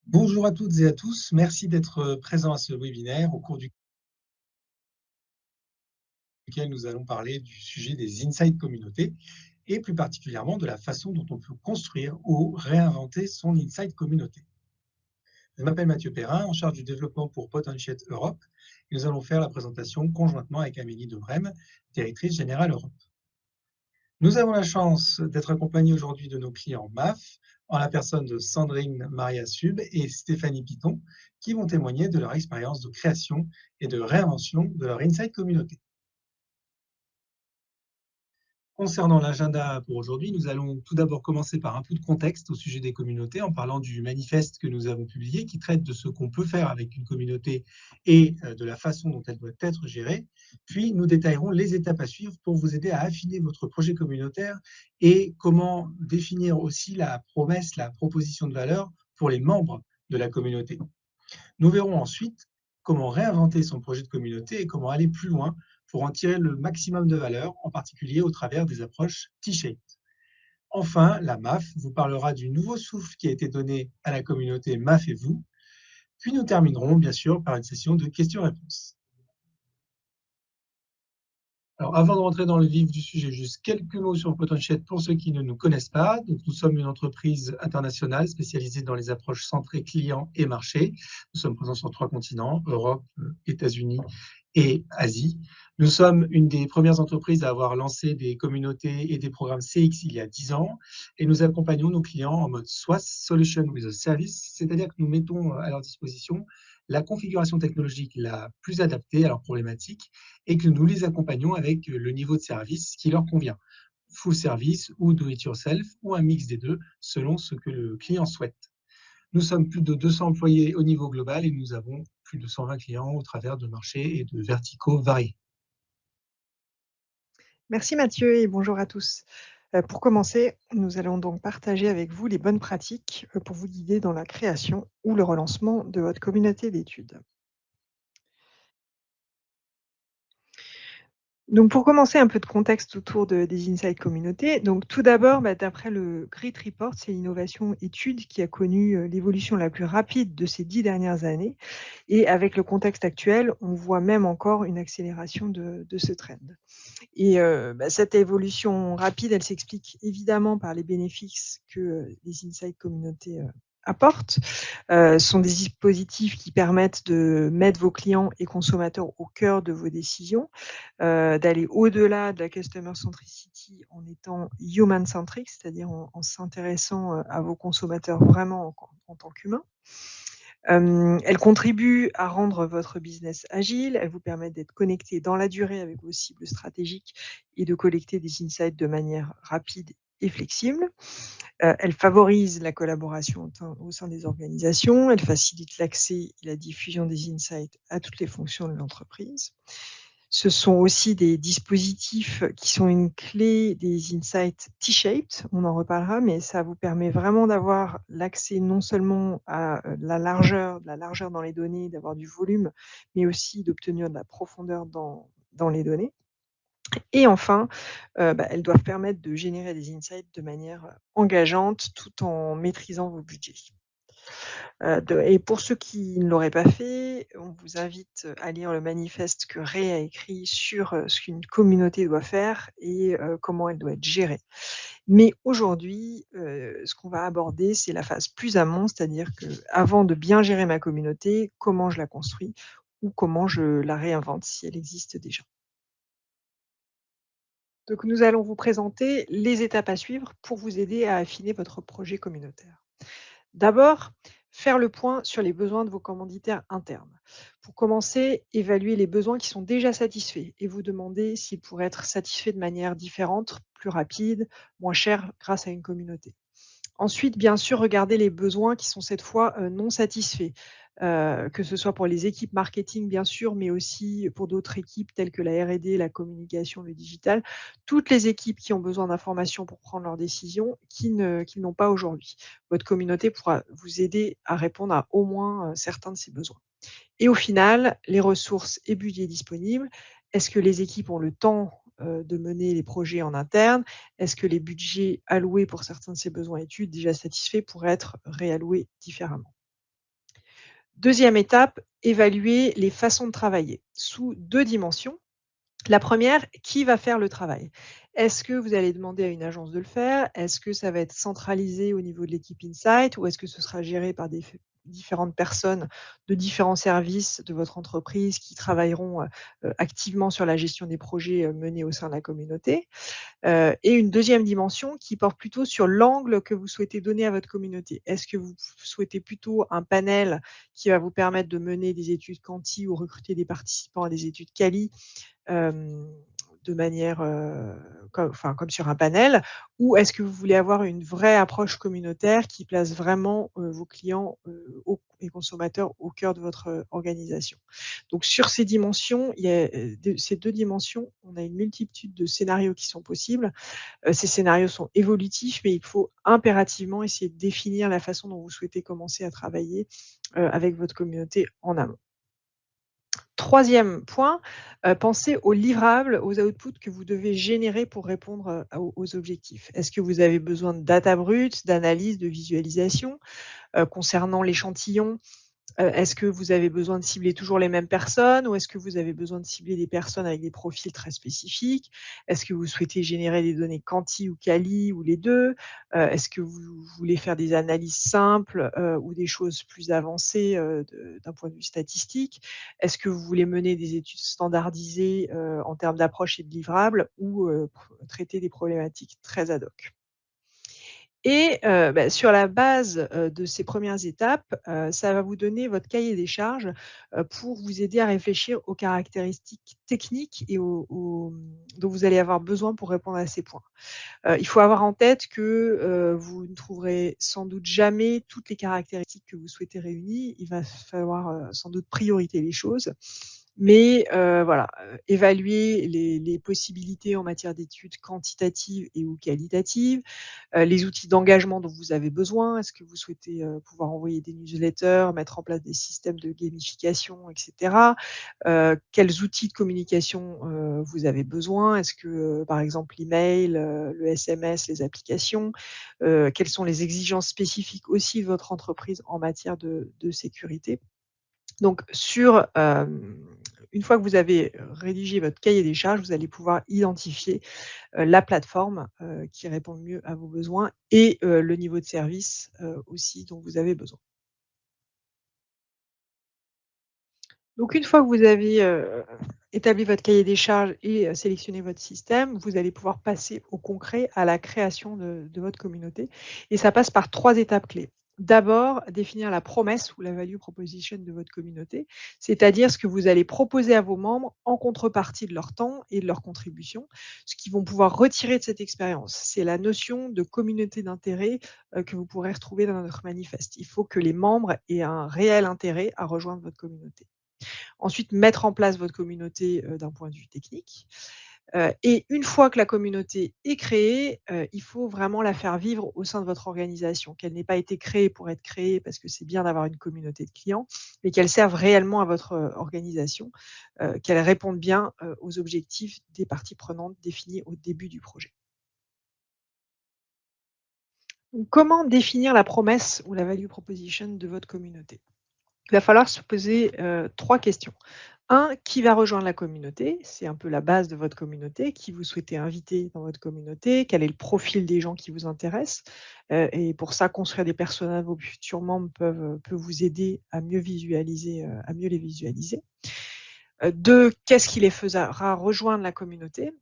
Bonjour à toutes et à tous, merci d'être présents à ce webinaire au cours duquel nous allons parler du sujet des insights communautés et plus particulièrement de la façon dont on peut construire ou réinventer son insight communauté. Je m'appelle Mathieu Perrin, en charge du développement pour Potentiate Europe et nous allons faire la présentation conjointement avec Amélie Debrem, directrice générale Europe. Nous avons la chance d'être accompagnés aujourd'hui de nos clients MAF, en la personne de Sandrine Maria Sub et Stéphanie Piton, qui vont témoigner de leur expérience de création et de réinvention de leur Insight Communauté. Concernant l'agenda pour aujourd'hui, nous allons tout d'abord commencer par un peu de contexte au sujet des communautés en parlant du manifeste que nous avons publié qui traite de ce qu'on peut faire avec une communauté et de la façon dont elle doit être gérée. Puis, nous détaillerons les étapes à suivre pour vous aider à affiner votre projet communautaire et comment définir aussi la promesse, la proposition de valeur pour les membres de la communauté. Nous verrons ensuite comment réinventer son projet de communauté et comment aller plus loin pour en tirer le maximum de valeur, en particulier au travers des approches T-shaped. Enfin, la MAF vous parlera du nouveau souffle qui a été donné à la communauté MAF et vous. Puis nous terminerons bien sûr par une session de questions-réponses. Alors, avant de rentrer dans le vif du sujet, juste quelques mots sur Potentiate pour ceux qui ne nous connaissent pas. Donc, nous sommes une entreprise internationale spécialisée dans les approches centrées clients et marché. Nous sommes présents sur 3 continents, Europe, États-Unis et Asie. Nous sommes une des premières entreprises à avoir lancé des communautés et des programmes CX il y a 10 ans et nous accompagnons nos clients en mode SWAS, Solution with a Service, c'est-à-dire que nous mettons à leur disposition la configuration technologique la plus adaptée à leurs problématiques et que nous les accompagnons avec le niveau de service qui leur convient. Full service ou do it yourself ou un mix des deux selon ce que le client souhaite. Nous sommes plus de 200 employés au niveau global et nous avons plus de 120 clients au travers de marchés et de verticaux variés. Merci Mathieu et bonjour à tous. Pour commencer, nous allons donc partager avec vous les bonnes pratiques pour vous guider dans la création ou le relancement de votre communauté d'études. Donc pour commencer, un peu de contexte autour des insights communautés. Donc tout d'abord, d'après le Grit Report, c'est l'innovation étude qui a connu l'évolution la plus rapide de ces 10 dernières années. Et avec le contexte actuel, on voit même encore une accélération de ce trend. Et cette évolution rapide, elle s'explique évidemment par les bénéfices que les insights communautés apportent. Ce sont des dispositifs qui permettent de mettre vos clients et consommateurs au cœur de vos décisions, d'aller au-delà de la customer centricity en étant human centric, c'est-à-dire en s'intéressant à vos consommateurs vraiment en tant qu'humains. Elle contribue à rendre votre business agile, elle vous permet d'être connecté dans la durée avec vos cibles stratégiques et de collecter des insights de manière rapide et flexible. Elle favorise la collaboration au sein des organisations, elle facilite l'accès et la diffusion des insights à toutes les fonctions de l'entreprise. Ce sont aussi des dispositifs qui sont une clé des insights T-shaped, on en reparlera, mais ça vous permet vraiment d'avoir l'accès non seulement à la largeur dans les données, d'avoir du volume, mais aussi d'obtenir de la profondeur dans les données. Et enfin, elles doivent permettre de générer des insights de manière engageante tout en maîtrisant vos budgets. Et pour ceux qui ne l'auraient pas fait, on vous invite à lire le manifeste que Ray a écrit sur ce qu'une communauté doit faire et comment elle doit être gérée. Mais aujourd'hui, ce qu'on va aborder, c'est la phase plus amont, c'est-à-dire qu'avant de bien gérer ma communauté, comment je la construis ou comment je la réinvente si elle existe déjà. Donc nous allons vous présenter les étapes à suivre pour vous aider à affiner votre projet communautaire. D'abord, faire le point sur les besoins de vos commanditaires internes. Pour commencer, évaluer les besoins qui sont déjà satisfaits et vous demander s'ils pourraient être satisfaits de manière différente, plus rapide, moins chère grâce à une communauté. Ensuite, bien sûr, regardez les besoins qui sont cette fois non satisfaits, que ce soit pour les équipes marketing, bien sûr, mais aussi pour d'autres équipes telles que la R&D, la communication, le digital. Toutes les équipes qui ont besoin d'informations pour prendre leurs décisions, qu'ils n'ont pas aujourd'hui. Votre communauté pourra vous aider à répondre à au moins certains de ces besoins. Et au final, les ressources et budgets disponibles. Est-ce que les équipes ont le temps de mener les projets en interne? Est-ce que les budgets alloués pour certains de ces besoins études déjà satisfaits pourraient être réalloués différemment? Deuxième étape, évaluer les façons de travailler sous 2 dimensions. La première, qui va faire le travail? Est-ce que vous allez demander à une agence de le faire? Est-ce que ça va être centralisé au niveau de l'équipe Insight ou est-ce que ce sera géré par différentes personnes de différents services de votre entreprise qui travailleront, activement sur la gestion des projets, menés au sein de la communauté? Et une deuxième dimension qui porte plutôt sur l'angle que vous souhaitez donner à votre communauté. Est-ce que vous souhaitez plutôt un panel qui va vous permettre de mener des études quanti ou recruter des participants à des études quali, hem, de manière, comme sur un panel? Ou est-ce que vous voulez avoir une vraie approche communautaire qui place vraiment, vos clients, et consommateurs au cœur de votre, organisation? Donc sur ces dimensions, il y a, ces 2 dimensions, on a une multitude de scénarios qui sont possibles. Ces scénarios sont évolutifs, mais il faut impérativement essayer de définir la façon dont vous souhaitez commencer à travailler, avec votre communauté en amont. Troisième point, pensez aux livrables, aux outputs que vous devez générer pour répondre, aux objectifs. Est-ce que vous avez besoin de data brute, d'analyse, de visualisation? Concernant l'échantillon, est-ce que vous avez besoin de cibler toujours les mêmes personnes ou est-ce que vous avez besoin de cibler des personnes avec des profils très spécifiques? Est-ce que vous souhaitez générer des données quanti ou quali ou les 2? Est-ce que vous voulez faire des analyses simples, ou des choses plus avancées, d'un point de vue statistique? Est-ce que vous voulez mener des études standardisées, en termes d'approche et de livrables ou, traiter des problématiques très ad hoc? Et sur la base, de ces premières étapes, ça va vous donner votre cahier des charges, pour vous aider à réfléchir aux caractéristiques techniques et dont vous allez avoir besoin pour répondre à ces points. Il faut avoir en tête que, vous ne trouverez sans doute jamais toutes les caractéristiques que vous souhaitez réunies. Il va falloir, sans doute prioriter les choses. Mais, voilà, évaluer les possibilités en matière d'études quantitatives et ou qualitatives, les outils d'engagement dont vous avez besoin. Est-ce que vous souhaitez, pouvoir envoyer des newsletters, mettre en place des systèmes de gamification et cetera? Quels outils de communication, vous avez besoin? Est-ce que, par exemple l'email, le SMS, les applications? Quelles sont les exigences spécifiques aussi de votre entreprise en matière de sécurité? Donc une fois que vous avez rédigé votre cahier des charges, vous allez pouvoir identifier, la plateforme, qui répond le mieux à vos besoins et le niveau de service, aussi dont vous avez besoin. Donc une fois que vous avez, établi votre cahier des charges et sélectionné votre système, vous allez pouvoir passer au concret, à la création de votre communauté et ça passe par 3 étapes clés. D'abord, définir la promesse ou la value proposition de votre communauté, c'est-à-dire ce que vous allez proposer à vos membres en contrepartie de leur temps et de leur contribution, ce qu'ils vont pouvoir retirer de cette expérience. C'est la notion de communauté d'intérêt, que vous pourrez retrouver dans notre manifeste. Il faut que les membres aient un réel intérêt à rejoindre votre communauté. Ensuite, mettre en place votre communauté, d'un point de vue technique. Et une fois que la communauté est créée, il faut vraiment la faire vivre au sein de votre organisation, qu'elle n'ait pas été créée pour être créée parce que c'est bien d'avoir une communauté de clients, mais qu'elle serve réellement à votre, organisation, qu'elle réponde bien, aux objectifs des parties prenantes définis au début du projet. Donc comment définir la promesse ou la value proposition de votre communauté? Il va falloir se poser, 3 questions. Un, qui va rejoindre la communauté? C'est un peu la base de votre communauté. Qui vous souhaitez inviter dans votre communauté? Quel est le profil des gens qui vous intéressent? Et pour ça, construire des personas de vos futurs membres peut vous aider à mieux visualiser, à mieux les visualiser. 2, qu'est-ce qui les fera rejoindre la communauté?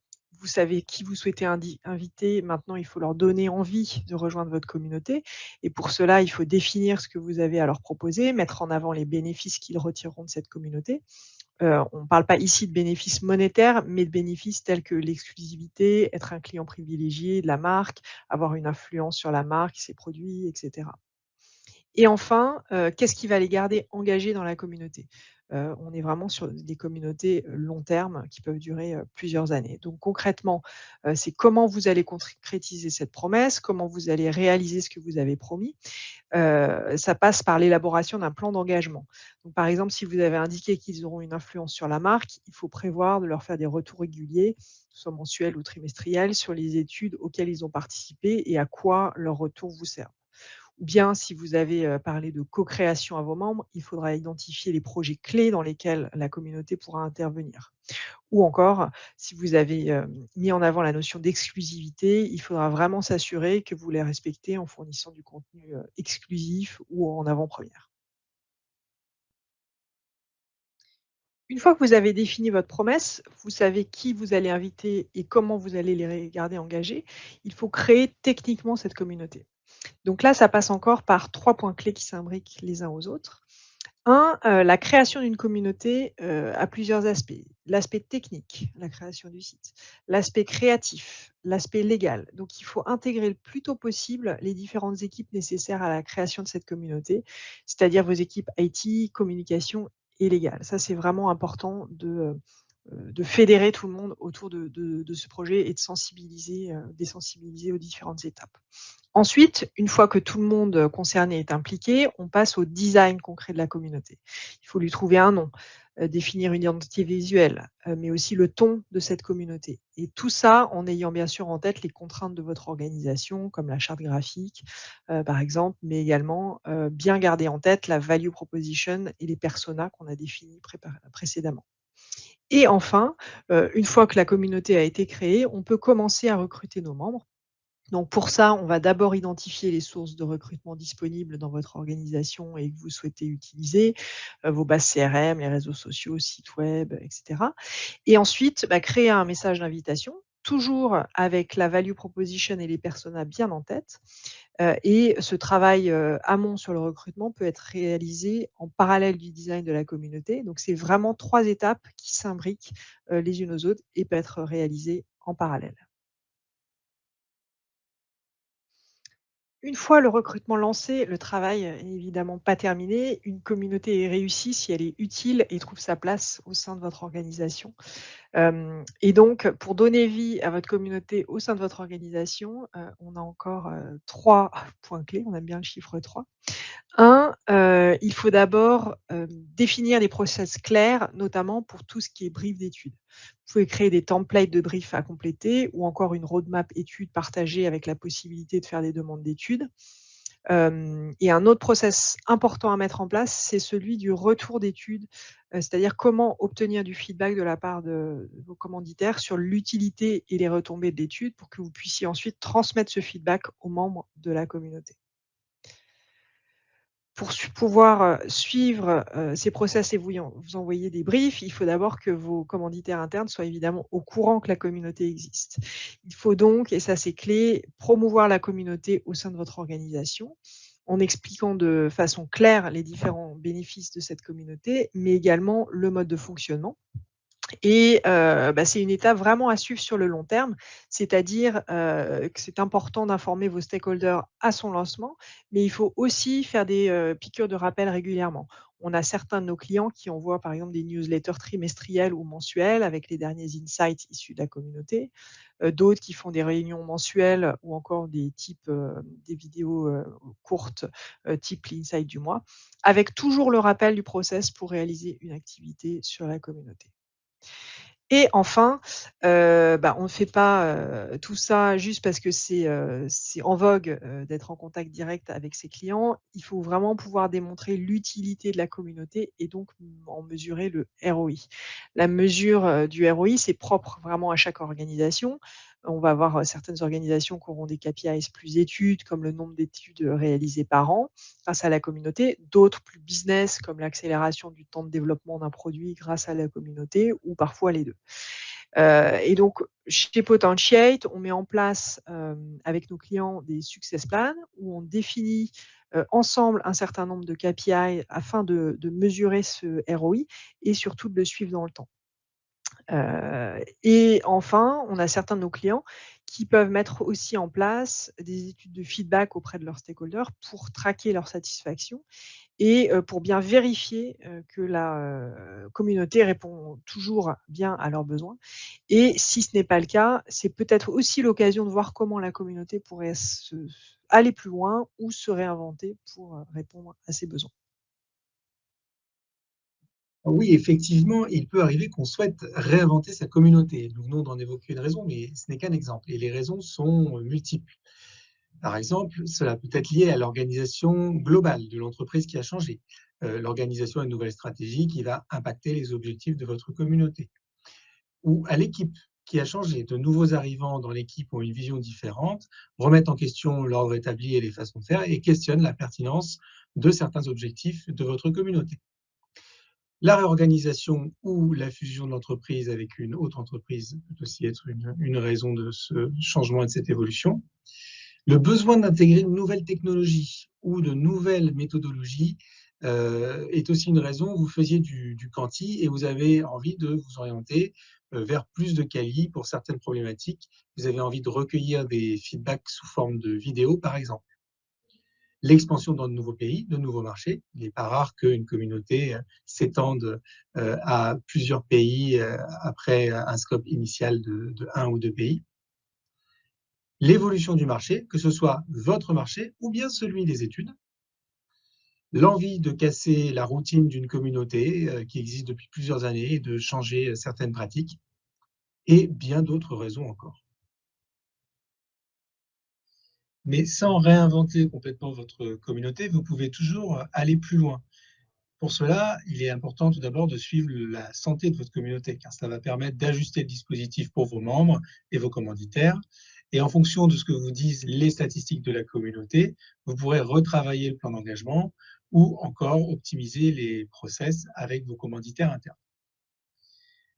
Vous savez qui vous souhaitez inviter, maintenant il faut leur donner envie de rejoindre votre communauté et pour cela, il faut définir ce que vous avez à leur proposer, mettre en avant les bénéfices qu'ils retireront de cette communauté. On ne parle pas ici de bénéfices monétaires, mais de bénéfices tels que l'exclusivité, être un client privilégié de la marque, avoir une influence sur la marque, ses produits, et cetera. Et enfin, qu'est-ce qui va les garder engagés dans la communauté? On est vraiment sur des communautés, long terme qui peuvent durer, plusieurs années. Donc concrètement, c'est comment vous allez concrétiser cette promesse, comment vous allez réaliser ce que vous avez promis. Ça passe par l'élaboration d'un plan d'engagement. Donc par exemple, si vous avez indiqué qu'ils auront une influence sur la marque, il faut prévoir de leur faire des retours réguliers, soit mensuels ou trimestriels, sur les études auxquelles ils ont participé et à quoi leurs retours vous servent. Ou bien si vous avez, parlé de co-création à vos membres, il faudra identifier les projets clés dans lesquels la communauté pourra intervenir. Ou encore, si vous avez, mis en avant la notion d'exclusivité, il faudra vraiment s'assurer que vous les respectez en fournissant du contenu, exclusif ou en avant-première. Une fois que vous avez défini votre promesse, vous savez qui vous allez inviter et comment vous allez les garder engagés, il faut créer techniquement cette communauté. Donc là, ça passe encore par 3 points clés qui s'imbriquent les uns aux autres. La création d'une communauté, a plusieurs aspects. L'aspect technique, la création du site, l'aspect créatif, l'aspect légal. Donc il faut intégrer le plus tôt possible les différentes équipes nécessaires à la création de cette communauté, c'est-à-dire vos équipes IT, communication et légales. Ça, c'est vraiment important de fédérer tout le monde autour de ce projet et de sensibiliser, des sensibiliser aux différentes étapes. Ensuite, une fois que tout le monde, concerné est impliqué, on passe au design concret de la communauté. Il faut lui trouver un nom, définir une identité visuelle, mais aussi le ton de cette communauté et tout ça en ayant bien sûr en tête les contraintes de votre organisation comme la charte graphique, par exemple, mais également, bien garder en tête la value proposition et les personas qu'on a définis précédemment. Et enfin, une fois que la communauté a été créée, on peut commencer à recruter nos membres. Donc pour ça, on va d'abord identifier les sources de recrutement disponibles dans votre organisation et que vous souhaitez utiliser, vos bases CRM, les réseaux sociaux, sites web, et cetera. Et ensuite, créer un message d'invitation, toujours avec la value proposition et les personas bien en tête. Et ce travail, amont sur le recrutement peut être réalisé en parallèle du design de la communauté. Donc c'est vraiment 3 étapes qui s'imbriquent, les unes aux autres et peut être réalisées en parallèle. Une fois le recrutement lancé, le travail est évidemment pas terminé. Une communauté est réussie si elle est utile et trouve sa place au sein de votre organisation. Et donc pour donner vie à votre communauté au sein de votre organisation, on a encore, 3 points clés. On aime bien le chiffre 3. Il faut d'abord, définir des process clairs, notamment pour tout ce qui est brief d'études. Vous pouvez créer des templates de briefs à compléter ou encore une roadmap études partagée avec la possibilité de faire des demandes d'études. Et un autre process important à mettre en place, c'est celui du retour d'études, c'est-à-dire comment obtenir du feedback de la part de vos commanditaires sur l'utilité et les retombées de l'étude pour que vous puissiez ensuite transmettre ce feedback aux membres de la communauté. Pour pouvoir, suivre, ces process et vous envoyer des briefs, il faut d'abord que vos commanditaires internes soient évidemment au courant que la communauté existe. Il faut donc, et ça c'est clé, promouvoir la communauté au sein de votre organisation, en expliquant de façon claire les différents bénéfices de cette communauté, mais également le mode de fonctionnement. Et c'est une étape vraiment à suivre sur le long terme, c'est-à-dire, que c'est important d'informer vos stakeholders à son lancement, mais il faut aussi faire des, piqûres de rappel régulièrement. On a certains de nos clients qui envoient par exemple des newsletters trimestrielles ou mensuelles avec les derniers insights issus de la communauté, d'autres qui font des réunions mensuelles ou encore des types, des vidéos, courtes, type l'insight du mois, avec toujours le rappel du process pour réaliser une activité sur la communauté. Et enfin, on ne fait pas, tout ça juste parce que c'est en vogue, d'être en contact direct avec ses clients. Il faut vraiment pouvoir démontrer l'utilité de la communauté et donc en mesurer le ROI. La mesure, du ROI, c'est propre vraiment à chaque organisation. On va avoir, certaines organisations qui auront des KPIs plus études, comme le nombre d'études, réalisées par an grâce à la communauté, d'autres plus business comme l'accélération du temps de développement d'un produit grâce à la communauté ou parfois les 2. Et donc chez Potentiate, on met en place, avec nos clients des success plans où on définit, ensemble un certain nombre de KPI afin de mesurer ce ROI et surtout de le suivre dans le temps. Et enfin, on a certains de nos clients qui peuvent mettre aussi en place des études de feedback auprès de leurs stakeholders pour traquer leur satisfaction et pour bien vérifier, que la, communauté répond toujours bien à leurs besoins et si ce n'est pas le cas, c'est peut-être aussi l'occasion de voir comment la communauté pourrait aller plus loin ou se réinventer pour, répondre à ses besoins. Oui, effectivement, il peut arriver qu'on souhaite réinventer sa communauté. Nous venons d'en évoquer une raison, mais ce n'est qu'un exemple et les raisons sont, multiples. Par exemple, cela peut être lié à l'organisation globale de l'entreprise qui a changé, l'organisation à une nouvelle stratégie qui va impacter les objectifs de votre communauté, ou à l'équipe qui a changé. De nouveaux arrivants dans l'équipe ont une vision différente, remettent en question l'ordre établi et les façons de faire et questionnent la pertinence de certains objectifs de votre communauté. La réorganisation ou la fusion de l'entreprise avec une autre entreprise peut aussi être une raison de ce changement et de cette évolution. Le besoin d'intégrer de nouvelles technologies ou de nouvelles méthodologies est aussi une raison. Vous faisiez du quanti et vous avez envie de vous orienter vers plus de quali pour certaines problématiques. Vous avez envie de recueillir des feedbacks sous forme de vidéos, par exemple. L'expansion dans de nouveaux pays, de nouveaux marchés. Il n'est pas rare qu'une communauté s'étende à plusieurs pays après un scope initial de un ou deux pays. L'évolution du marché, que ce soit votre marché ou bien celui des études, l'envie de casser la routine d'une communauté qui existe depuis plusieurs années et de changer certaines pratiques, et bien d'autres raisons encore. Mais sans réinventer complètement votre communauté, vous pouvez toujours aller plus loin. Pour cela, il est important tout d'abord de suivre la santé de votre communauté, car ça va permettre d'ajuster le dispositif pour vos membres et vos commanditaires. Et en fonction de ce que vous disent les statistiques de la communauté, vous pourrez retravailler le plan d'engagement ou encore optimiser les process avec vos commanditaires internes.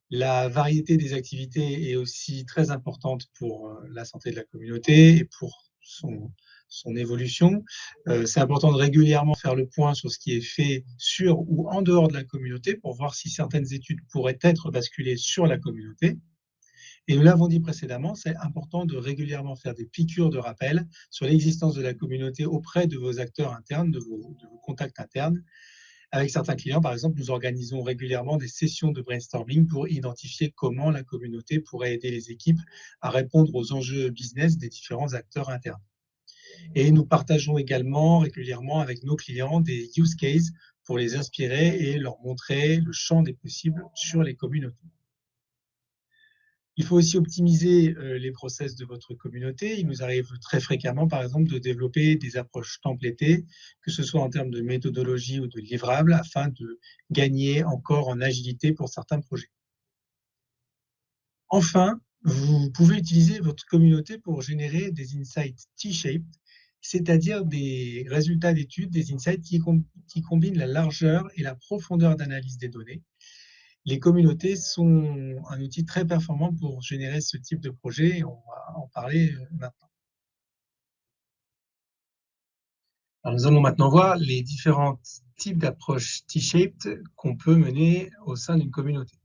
La variété des activités est aussi très importante pour la santé de la communauté et pour son évolution. C'est important de régulièrement faire le point sur ce qui est fait sur ou en dehors de la communauté pour voir si certaines études pourraient être basculées sur la communauté. Et nous l'avons dit précédemment, c'est important de régulièrement faire des piqûres de rappel sur l'existence de la communauté auprès de vos acteurs internes, de vos contacts internes. Avec certains clients, par exemple, nous organisons régulièrement des sessions de brainstorming pour identifier comment la communauté pourrait aider les équipes à répondre aux enjeux business des différents acteurs internes. Et nous partageons également régulièrement avec nos clients des use cases pour les inspirer et leur montrer le champ des possibles sur les communautés. Il faut aussi optimiser les process de votre communauté. Il nous arrive très fréquemment, par exemple, de développer des approches templétées, que ce soit en termes de méthodologie ou de livrables, afin de gagner encore en agilité pour certains projets. Enfin, vous pouvez utiliser votre communauté pour générer des insights T-shaped, c'est-à-dire des résultats d'études, des insights qui combinent la largeur et la profondeur d'analyse des données. Les communautés sont un outil très performant pour générer ce type de projet et on va en parler maintenant. Alors, nous allons maintenant voir les différents types d'approches T-shaped qu'on peut mener au sein d'une communauté.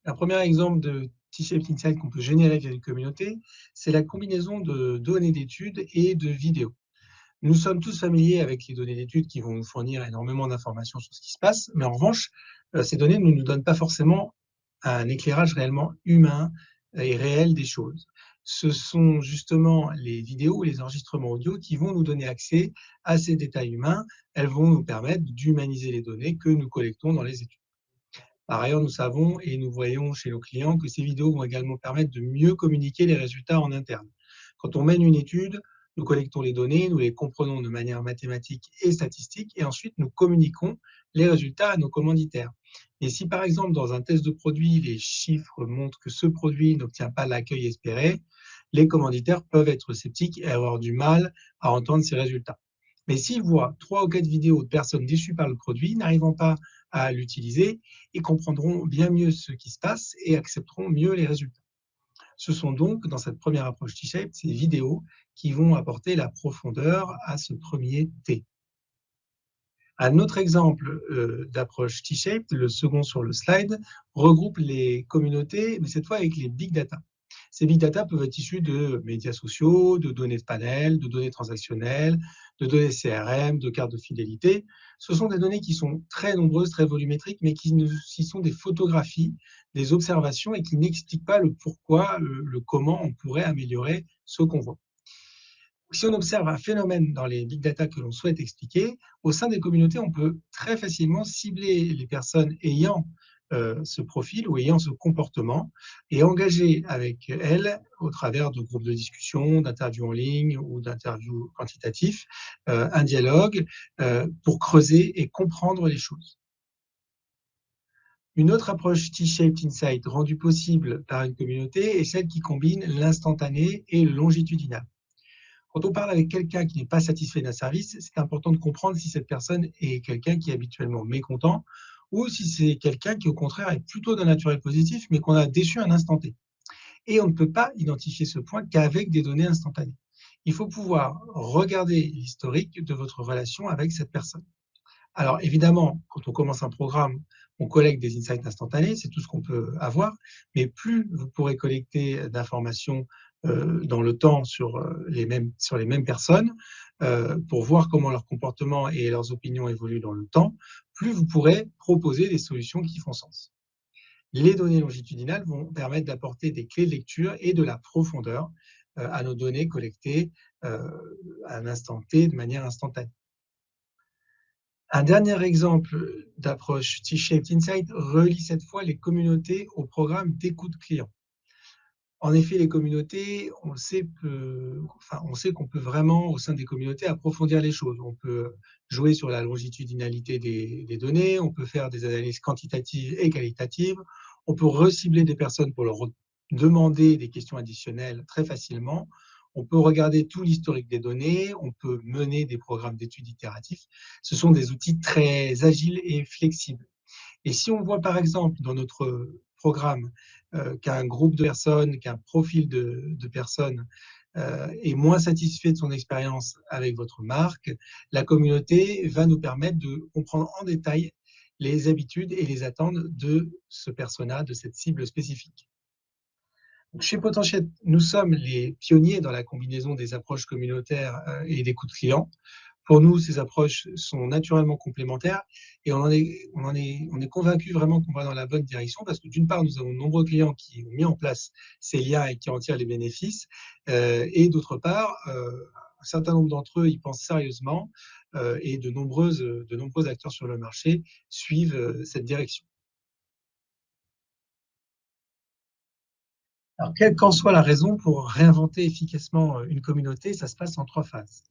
Un premier exemple de T-shaped insight qu'on peut générer via une communauté, c'est la combinaison de données d'études et de vidéos. Nous sommes tous familiers avec les données d'études qui vont nous fournir énormément d'informations sur ce qui se passe, mais en revanche, ces données ne nous donnent pas forcément un éclairage réellement humain et réel des choses. Ce sont justement les vidéos ou les enregistrements audio qui vont nous donner accès à ces détails humains. Elles vont nous permettre d'humaniser les données que nous collectons dans les études. Par ailleurs, nous savons et nous voyons chez nos clients que ces vidéos vont également permettre de mieux communiquer les résultats en interne. Quand on mène une étude, nous collectons les données, nous les comprenons de manière mathématique et statistique, et ensuite nous communiquons les résultats à nos commanditaires. Et si par exemple dans un test de produit, les chiffres montrent que ce produit n'obtient pas l'accueil espéré, les commanditaires peuvent être sceptiques et avoir du mal à entendre ces résultats. Mais s'ils voient 3 ou 4 vidéos de personnes déçues par le produit, n'arrivant pas à l'utiliser, ils comprendront bien mieux ce qui se passe et accepteront mieux les résultats. Ce sont donc, dans cette première approche T-shaped, ces vidéos qui vont apporter la profondeur à ce premier T. Un autre exemple d'approche T-shaped, le second sur le slide, regroupe les communautés, mais cette fois avec les big data. Ces big data peuvent être issus de médias sociaux, de données de panel, de données transactionnelles, de données CRM, de cartes de fidélité. Ce sont des données qui sont très nombreuses, très volumétriques, mais qui sont des photographies, des observations et qui n'expliquent pas le pourquoi, le comment on pourrait améliorer ce qu'on voit. Si on observe un phénomène dans les big data que l'on souhaite expliquer, au sein des communautés, on peut très facilement cibler les personnes ayant ce profil ou ayant ce comportement et engager avec elle, au travers de groupes de discussion, d'interviews en ligne ou d'interviews quantitatifs, un dialogue pour creuser et comprendre les choses. Une autre approche T-shaped insight rendue possible par une communauté est celle qui combine l'instantané et le longitudinal. Quand on parle avec quelqu'un qui n'est pas satisfait d'un service, c'est important de comprendre si cette personne est quelqu'un qui est habituellement mécontent ou si c'est quelqu'un qui, au contraire, est plutôt d'un naturel positif, mais qu'on a déçu à un instant T. Et on ne peut pas identifier ce point qu'avec des données instantanées. Il faut pouvoir regarder l'historique de votre relation avec cette personne. Alors évidemment, quand on commence un programme, on collecte des insights instantanés, c'est tout ce qu'on peut avoir, mais plus vous pourrez collecter d'informations dans le temps sur les mêmes personnes, pour voir comment leur comportement et leurs opinions évoluent dans le temps, plus vous pourrez proposer des solutions qui font sens. Les données longitudinales vont permettre d'apporter des clés de lecture et de la profondeur à nos données collectées à un instant T de manière instantanée. Un dernier exemple d'approche T-shaped insight relie cette fois les communautés au programme d'écoute client. En effet, les communautés, on sait qu'on peut vraiment, au sein des communautés, approfondir les choses. On peut jouer sur la longitudinalité des données, on peut faire des analyses quantitatives et qualitatives, on peut recibler des personnes pour leur demander des questions additionnelles très facilement, on peut regarder tout l'historique des données, on peut mener des programmes d'études itératifs. Ce sont des outils très agiles et flexibles. Et si on voit par exemple dans notre programme qu'un groupe de personnes, qu'un profil de personnes est moins satisfait de son expérience avec votre marque, la communauté va nous permettre de comprendre en détail les habitudes et les attentes de ce persona, de cette cible spécifique. Donc, chez Potentiel, nous sommes les pionniers dans la combinaison des approches communautaires et d'écoute client. Pour nous, ces approches sont naturellement complémentaires et on est convaincu vraiment qu'on va dans la bonne direction parce que d'une part, nous avons de nombreux clients qui ont mis en place ces liens et qui en tirent les bénéfices. Et d'autre part, un certain nombre d'entre eux y pensent sérieusement et de nombreux acteurs sur le marché suivent cette direction. Alors, quelle qu'en soit la raison, pour réinventer efficacement une communauté, ça se passe en trois phases.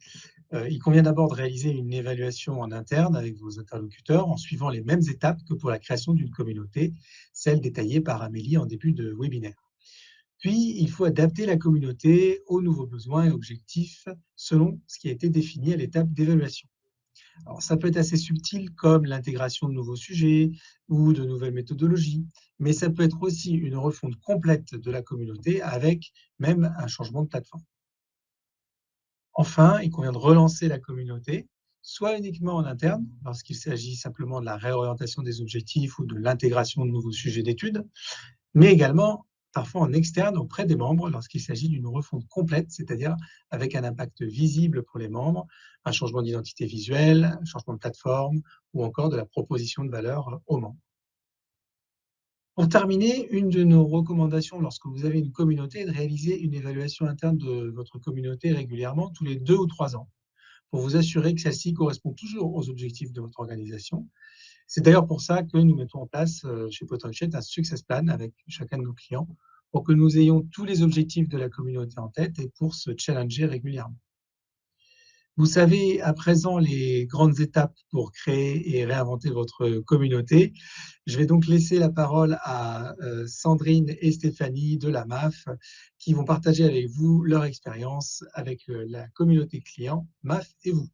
Il convient d'abord de réaliser une évaluation en interne avec vos interlocuteurs en suivant les mêmes étapes que pour la création d'une communauté, celles détaillées par Amélie en début de webinaire. Puis, il faut adapter la communauté aux nouveaux besoins et objectifs selon ce qui a été défini à l'étape d'évaluation. Alors, ça peut être assez subtil comme l'intégration de nouveaux sujets ou de nouvelles méthodologies, mais ça peut être aussi une refonte complète de la communauté avec même un changement de plateforme. Enfin, il convient de relancer la communauté, soit uniquement en interne, lorsqu'il s'agit simplement de la réorientation des objectifs ou de l'intégration de nouveaux sujets d'études, mais également parfois en externe auprès des membres lorsqu'il s'agit d'une refonte complète, c'est-à-dire avec un impact visible pour les membres, un changement d'identité visuelle, un changement de plateforme ou encore de la proposition de valeur aux membres. Pour terminer, une de nos recommandations lorsque vous avez une communauté est de réaliser une évaluation interne de votre communauté régulièrement, tous les 2 ou 3 ans, pour vous assurer que celle-ci correspond toujours aux objectifs de votre organisation. C'est d'ailleurs pour ça que nous mettons en place chez Potential un success plan avec chacun de nos clients, pour que nous ayons tous les objectifs de la communauté en tête et pour se challenger régulièrement. Vous savez à présent les grandes étapes pour créer et réinventer votre communauté. Je vais donc laisser la parole à Sandrine et Stéphanie de la MAF qui vont partager avec vous leur expérience avec la communauté client MAF et vous.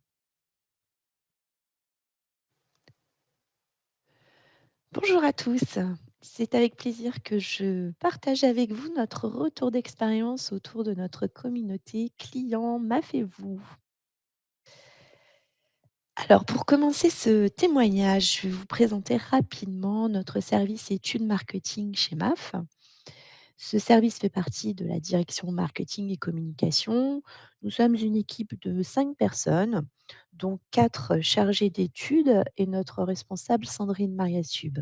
Bonjour à tous. C'est avec plaisir que je partage avec vous notre retour d'expérience autour de notre communauté client MAF et vous. Alors, pour commencer ce témoignage, je vais vous présenter rapidement notre service études marketing chez MAF. Ce service fait partie de la direction marketing et communication. Nous sommes une équipe de 5 personnes, dont 4 chargés d'études et notre responsable Sandrine Mariasube.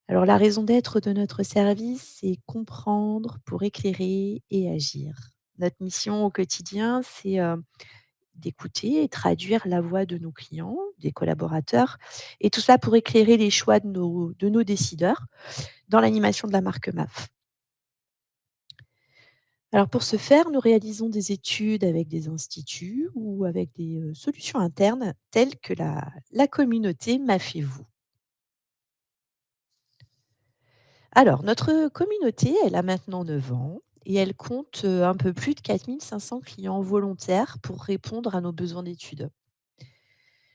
Alors, la raison d'être de notre service, c'est comprendre pour éclairer et agir. Notre mission au quotidien, c'est d'écouter et traduire la voix de nos clients, des collaborateurs, et tout cela pour éclairer les choix de nos décideurs dans l'animation de la marque MAF. Alors pour ce faire, nous réalisons des études avec des instituts ou avec des solutions internes telles que la communauté MAF et vous. Alors, notre communauté, elle a maintenant 9 ans et elle compte un peu plus de 4 500 clients volontaires pour répondre à nos besoins d'études.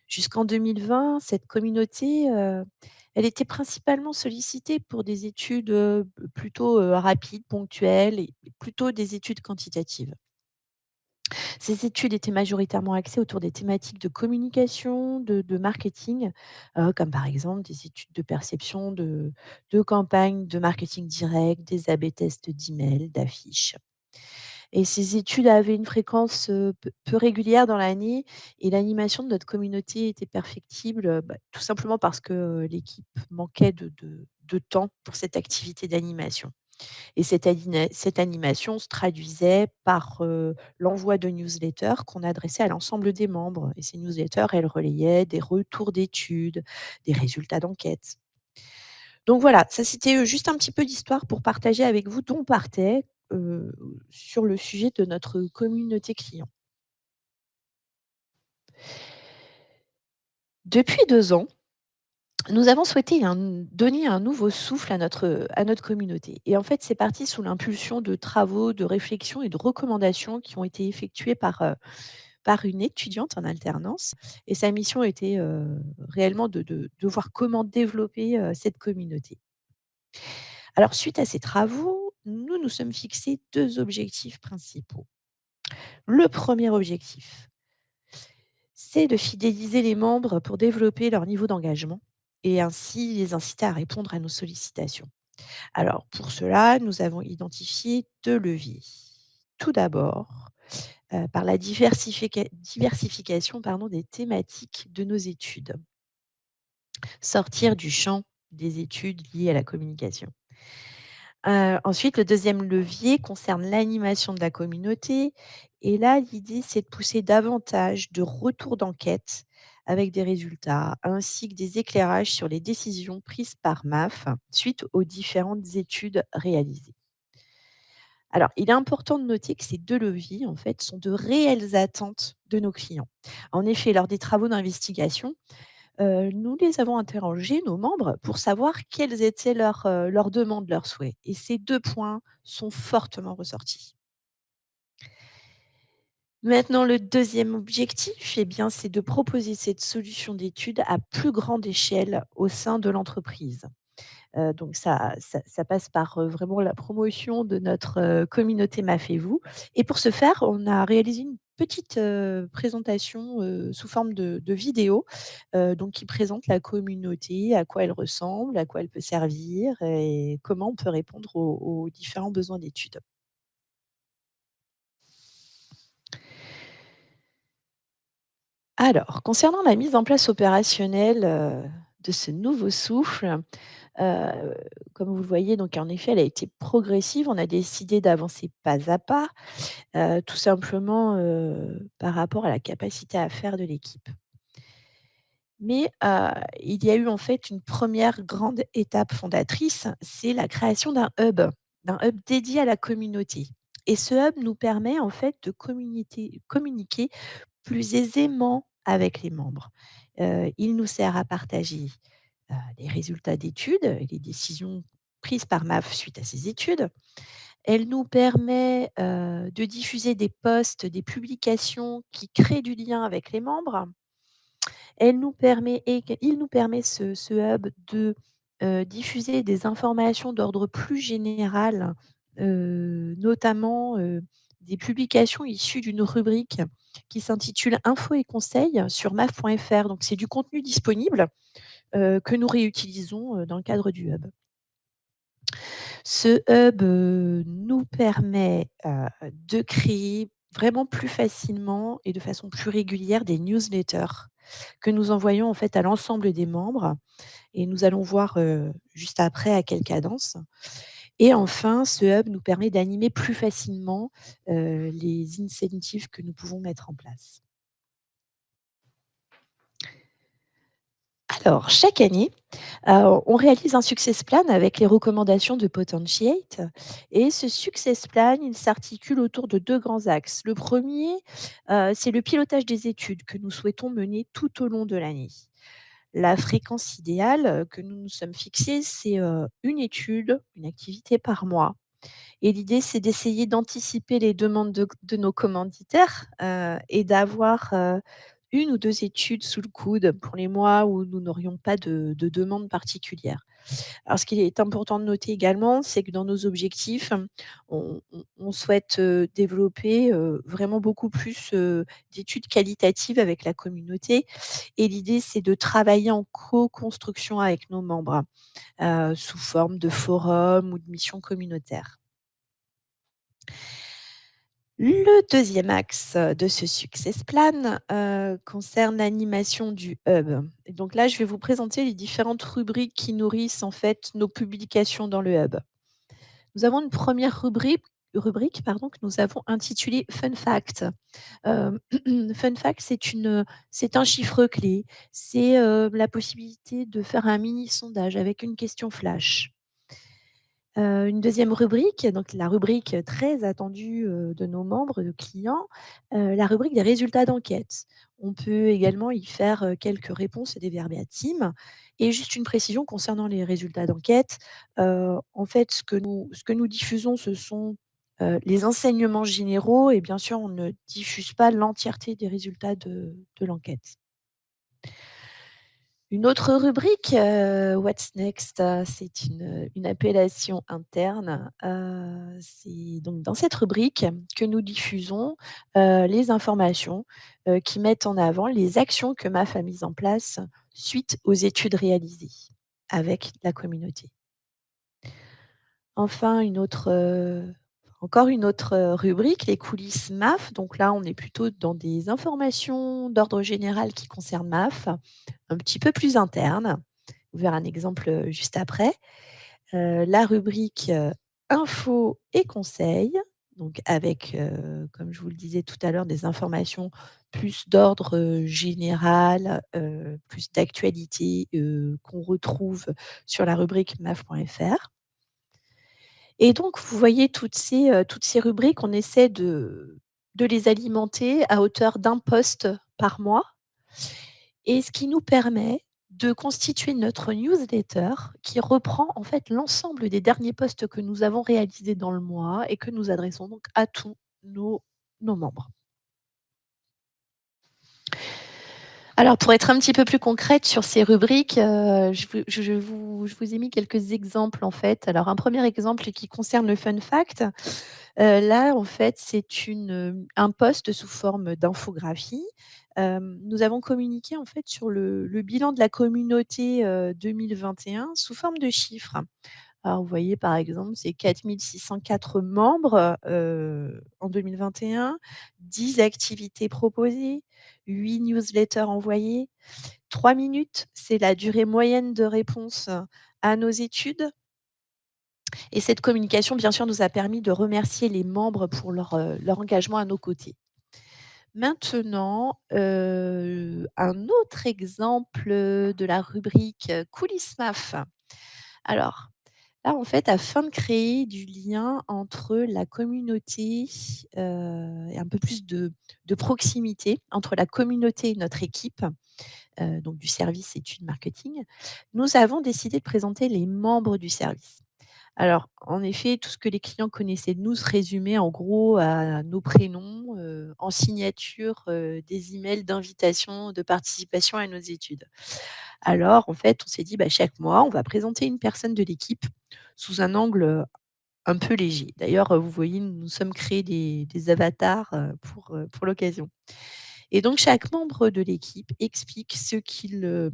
Jusqu'en 2020, cette communauté, elle était principalement sollicitée pour des études plutôt rapides, ponctuelles et plutôt des études quantitatives. Ces études étaient majoritairement axées autour des thématiques de communication, de marketing, comme par exemple des études de perception de campagnes de marketing direct, des AB tests d'email, d'affiches. Et ces études avaient une fréquence, peu régulière dans l'année et l'animation de notre communauté était perfectible, tout simplement parce que, l'équipe manquait de temps pour cette activité d'animation. Et cette animation se traduisait par, l'envoi de newsletters qu'on adressait à l'ensemble des membres et ces newsletters, elles relayaient des retours d'études, des résultats d'enquêtes. Donc voilà, ça c'était, juste un petit peu d'histoire pour partager avec vous d'où on partait, heu, sur le sujet de notre communauté client. Depuis 2 ans, nous avons souhaité donner un nouveau souffle à notre communauté et en fait, c'est parti sous l'impulsion de travaux, de réflexions et de recommandations qui ont été effectuées par une étudiante en alternance et sa mission était, réellement de voir comment développer, cette communauté. Alors suite à ces travaux, nous nous sommes fixés 2 objectifs principaux. Le premier objectif, c'est de fidéliser les membres pour développer leur niveau d'engagement et ainsi les inciter à répondre à nos sollicitations. Alors pour cela, nous avons identifié 2 leviers. Tout d'abord, par la diversification pardon, des thématiques de nos études. Sortir du champ des études liées à la communication. Ensuite, le deuxième levier concerne l'animation de la communauté et là, l'idée, c'est de pousser davantage de retours d'enquête avec des résultats, ainsi que des éclairages sur les décisions prises par MAF suite aux différentes études réalisées. Alors, il est important de noter que ces 2 leviers, en fait, sont de réelles attentes de nos clients. En effet, lors des travaux d'investigation, nous les avons interrogés, nos membres, pour savoir quelles étaient leurs demandes, leurs souhaits et ces 2 points sont fortement ressortis. Maintenant le deuxième objectif, eh bien, c'est de proposer cette solution d'étude à plus grande échelle au sein de l'entreprise. Donc ça passe par, vraiment la promotion de notre, communauté MAF et vous et pour ce faire, on a réalisé une petite, présentation, sous forme de vidéo, donc qui présente la communauté, à quoi elle ressemble, à quoi elle peut servir et comment on peut répondre aux différents besoins d'études. Alors, concernant la mise en place opérationnelle, de ce nouveau souffle, Heu, comme vous le voyez, donc en effet, elle a été progressive. On a décidé d'avancer pas à pas, tout simplement, par rapport à la capacité à faire de l'équipe. Mais, il y a eu en fait une première grande étape fondatrice, c'est la création d'un hub dédié à la communauté. Et ce hub nous permet en fait de communiquer plus aisément avec les membres. Il nous sert à partager les résultats d'études et les décisions prises par MAF suite à ces études. Elle nous permet, de diffuser des posts, des publications qui créent du lien avec les membres. Il nous permet ce hub de, diffuser des informations d'ordre plus général, notamment, des publications issues d'une rubrique qui s'intitule «Infos et conseils» sur maf.fr. Donc c'est du contenu disponible que nous réutilisons, dans le cadre du hub. Ce hub, nous permet, de créer vraiment plus facilement et de façon plus régulière des newsletters que nous envoyons en fait à l'ensemble des membres et nous allons voir, juste après à quelle cadence. Et enfin, ce hub nous permet d'animer plus facilement, les incentives que nous pouvons mettre en place. Alors, chaque année, on réalise un success plan avec les recommandations de Potentiate et ce success plan, il s'articule autour de 2 grands axes. Le premier, c'est le pilotage des études que nous souhaitons mener tout au long de l'année. La fréquence idéale, que nous nous sommes fixée, c'est, 1 étude, une activité par mois et l'idée, c'est d'essayer d'anticiper les demandes de nos commanditaires, et d'avoir, 1 ou 2 études sous le coude pour les mois où nous n'aurions pas de demande particulière. Alors ce qui est important de noter également, c'est que dans nos objectifs, on souhaite, développer, vraiment beaucoup plus, d'études qualitatives avec la communauté et l'idée, c'est de travailler en co-construction avec nos membres, sous forme de forums ou de missions communautaires. Le deuxième axe de ce success plan, concerne l'animation du hub et donc là, je vais vous présenter les différentes rubriques qui nourrissent en fait nos publications dans le hub. Nous avons une première rubrique pardon, que nous avons intitulée Fun Fact. Hem, Fun Fact, c'est un chiffre clé, c'est, la possibilité de faire un mini sondage avec une question flash. Une deuxième rubrique, donc la rubrique très attendue, de nos membres, de clients, la rubrique des résultats d'enquête. On peut également y faire, quelques réponses et des verbatim et juste une précision concernant les résultats d'enquête, en fait, ce que nous diffusons, ce sont, les enseignements généraux et bien sûr, on ne diffuse pas l'entièreté des résultats de l'enquête. Une autre rubrique, What's next? C'est une appellation interne. C'est donc dans cette rubrique que nous diffusons, les informations, qui mettent en avant les actions que MAF a mises en place suite aux études réalisées avec la communauté. Enfin encore une autre, rubrique, les coulisses MAF. Donc là, on est plutôt dans des informations d'ordre général qui concernent MAF, un petit peu plus interne. Vous verrez un exemple, juste après. La rubrique, infos et conseils, donc avec, comme je vous le disais tout à l'heure, des informations plus d'ordre, général, plus d'actualité, qu'on retrouve sur la rubrique maf.fr. Et donc, vous voyez toutes ces rubriques, on essaie de les alimenter à hauteur d'un post par mois et ce qui nous permet de constituer notre newsletter qui reprend en fait l'ensemble des derniers posts que nous avons réalisés dans le mois et que nous adressons donc à tous nos membres. Alors pour être un petit peu plus concrète sur ces rubriques, je vous ai mis quelques exemples en fait. Alors un premier exemple qui concerne le fun fact. Là en fait c'est un post sous forme d'infographie. Nous avons communiqué en fait sur le bilan de la communauté, 2021 sous forme de chiffres. Alors vous voyez par exemple, c'est 4 604 membres, en 2021, 10 activités proposées, 8 newsletters envoyées. 3 minutes, c'est la durée moyenne de réponse à nos études et cette communication, bien sûr, nous a permis de remercier les membres pour leur engagement à nos côtés. Maintenant, un autre exemple, de la rubrique, coulisses MAF. Alors, là, en fait, afin de créer du lien entre la communauté, et un peu plus de proximité entre la communauté et notre équipe, donc du service études marketing, nous avons décidé de présenter les membres du service. Alors, en effet, tout ce que les clients connaissaient de nous se résumait en gros à nos prénoms, en signature, des emails d'invitation, de participation à nos études. Alors, en fait, on s'est dit: «Bah, chaque mois, on va présenter une personne de l'équipe sous un angle, un peu léger». D'ailleurs, vous voyez, nous nous sommes créés des avatars, pour l'occasion. Et donc chaque membre de l'équipe explique ce qui le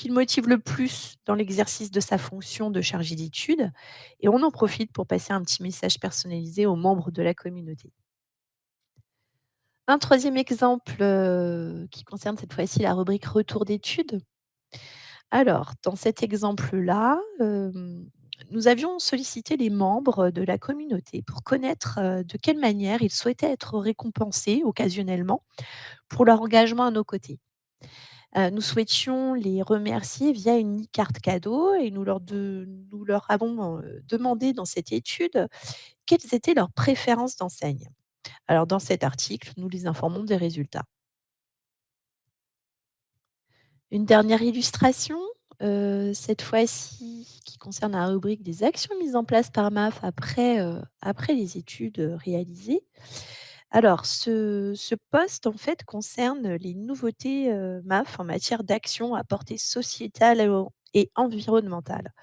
motive le plus dans l'exercice de sa fonction de chargé d'études et on en profite pour passer un petit message personnalisé aux membres de la communauté. Un troisième exemple, qui concerne cette fois-ci la rubrique retour d'études. Alors, dans cet exemple-là, nous avions sollicité les membres de la communauté pour connaître, de quelle manière ils souhaitaient être récompensés occasionnellement pour leur engagement à nos côtés. Nous souhaitions les remercier via une e-carte cadeau et nous leur avons, demandé dans cette étude quelles étaient leurs préférences d'enseigne. Alors dans cet article, nous les informons des résultats. Une dernière illustration, cette fois-ci qui concerne la rubrique des actions mises en place par MAF après les études, réalisées. Alors ce poste en fait concerne les nouveautés, MAF en matière d'action à portée sociétale et environnementale.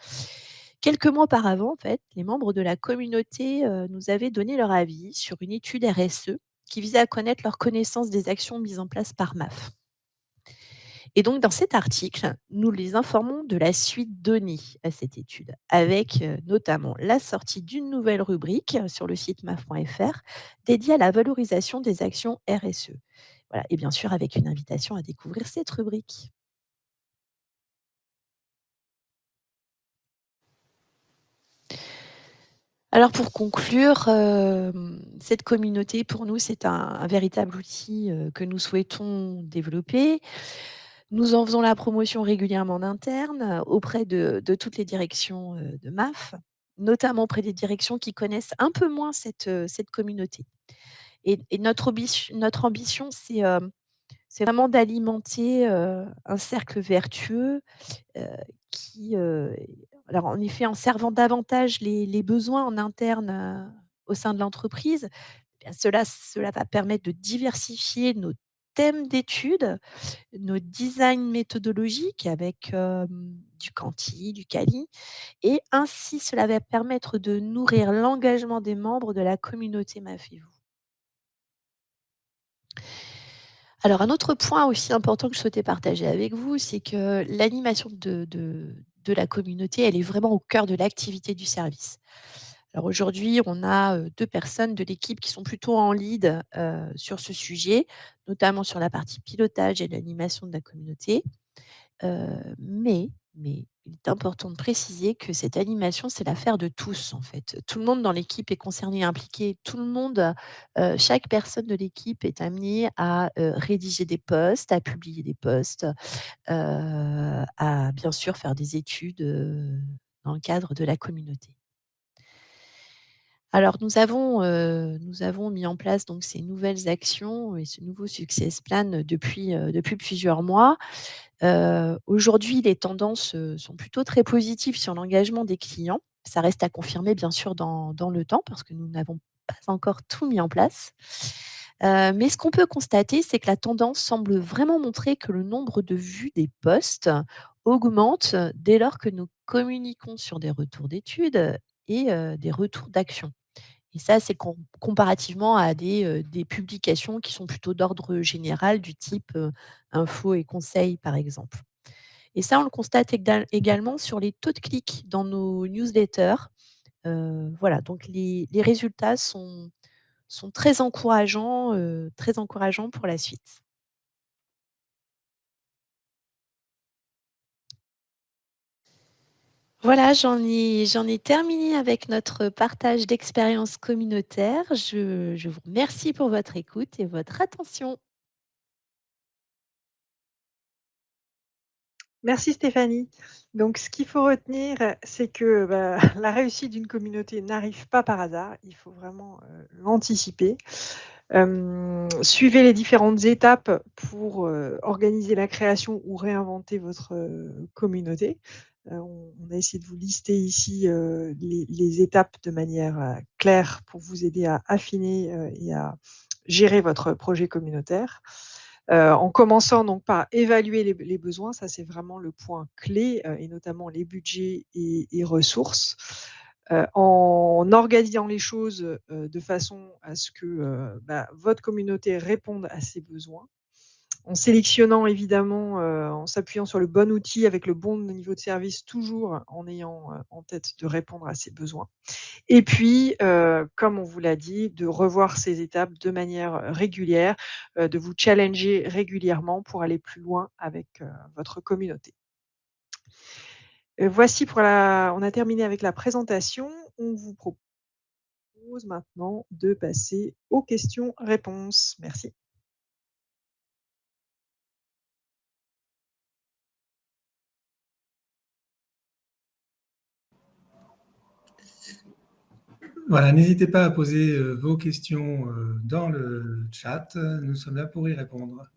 Quelques mois auparavant, en fait, les membres de la communauté, nous avaient donné leur avis sur une étude RSE qui visait à connaître leur connaissance des actions mises en place par MAF. Et donc, dans cet article, nous les informons de la suite donnée à cette étude, avec notamment la sortie d'une nouvelle rubrique sur le site maf.fr dédiée à la valorisation des actions RSE. Voilà, et bien sûr, avec une invitation à découvrir cette rubrique. Alors pour conclure, cette communauté pour nous, c'est un véritable outil, que nous souhaitons développer. Nous en faisons la promotion régulièrement en interne, auprès de toutes les directions, de MAF, notamment auprès des directions qui connaissent un peu moins cette communauté. Et notre ambition, c'est vraiment d'alimenter, un cercle vertueux, heu, qui, alors en effet, en servant davantage les besoins en interne, au sein de l'entreprise, eh bien cela va permettre de diversifier nos thèmes d'études, nos designs méthodologiques avec, du quanti, du quali et ainsi cela va permettre de nourrir l'engagement des membres de la communauté MAFEVO. Alors un autre point aussi important que je souhaitais partager avec vous, c'est que l'animation de la communauté, elle est vraiment au cœur de l'activité du service. Alors aujourd'hui, on a, 2 personnes de l'équipe qui sont plutôt en lead, sur ce sujet, notamment sur la partie pilotage et l'animation de la communauté. Mais il est important de préciser que cette animation, c'est l'affaire de tous, en fait. Tout le monde dans l'équipe est concerné et impliqué. Tout le monde, chaque personne de l'équipe est amenée à, rédiger des posts, à publier des posts, à bien sûr faire des études, dans le cadre de la communauté. Alors nous avons mis en place donc ces nouvelles actions et ce nouveau success plan depuis plusieurs mois. Aujourd'hui, les tendances, sont plutôt très positives sur l'engagement des clients. Ça reste à confirmer bien sûr dans le temps parce que nous n'avons pas encore tout mis en place. Mais ce qu'on peut constater, c'est que la tendance semble vraiment montrer que le nombre de vues des posts augmente dès lors que nous communiquons sur des retours d'études et des retours d'action. Et ça, c'est comparativement à des publications qui sont plutôt d'ordre général du type, infos et conseils, par exemple. Et ça, on le constate également sur les taux de clics dans nos newsletters. Voilà, donc les résultats sont très encourageants pour la suite. Voilà, j'en ai terminé avec notre partage d'expériences communautaires. Je vous remercie pour votre écoute et votre attention. Merci Stéphanie. Donc ce qu'il faut retenir, c'est que, bah, la réussite d'une communauté n'arrive pas par hasard. Il faut vraiment, l'anticiper. Suivez les différentes étapes pour, organiser la création ou réinventer votre, communauté. On a essayé de vous lister ici, les étapes de manière, claire pour vous aider à affiner, et à gérer votre projet communautaire. En commençant donc par évaluer les besoins, ça c'est vraiment le point clé, et notamment les budgets et ressources. En organisant les choses, de façon à ce que, bah, votre communauté réponde à ses besoins. En sélectionnant évidemment, en s'appuyant sur le bon outil avec le bon niveau de service, toujours en ayant, en tête de répondre à ses besoins. Et puis, comme on vous l'a dit, de revoir ces étapes de manière, régulière, de vous challenger régulièrement pour aller plus loin avec, votre communauté. Voici pour la on a terminé avec la présentation. On vous propose maintenant de passer aux questions-réponses. Merci. Voilà, n'hésitez pas à poser vos questions dans le chat. Nous sommes là pour y répondre.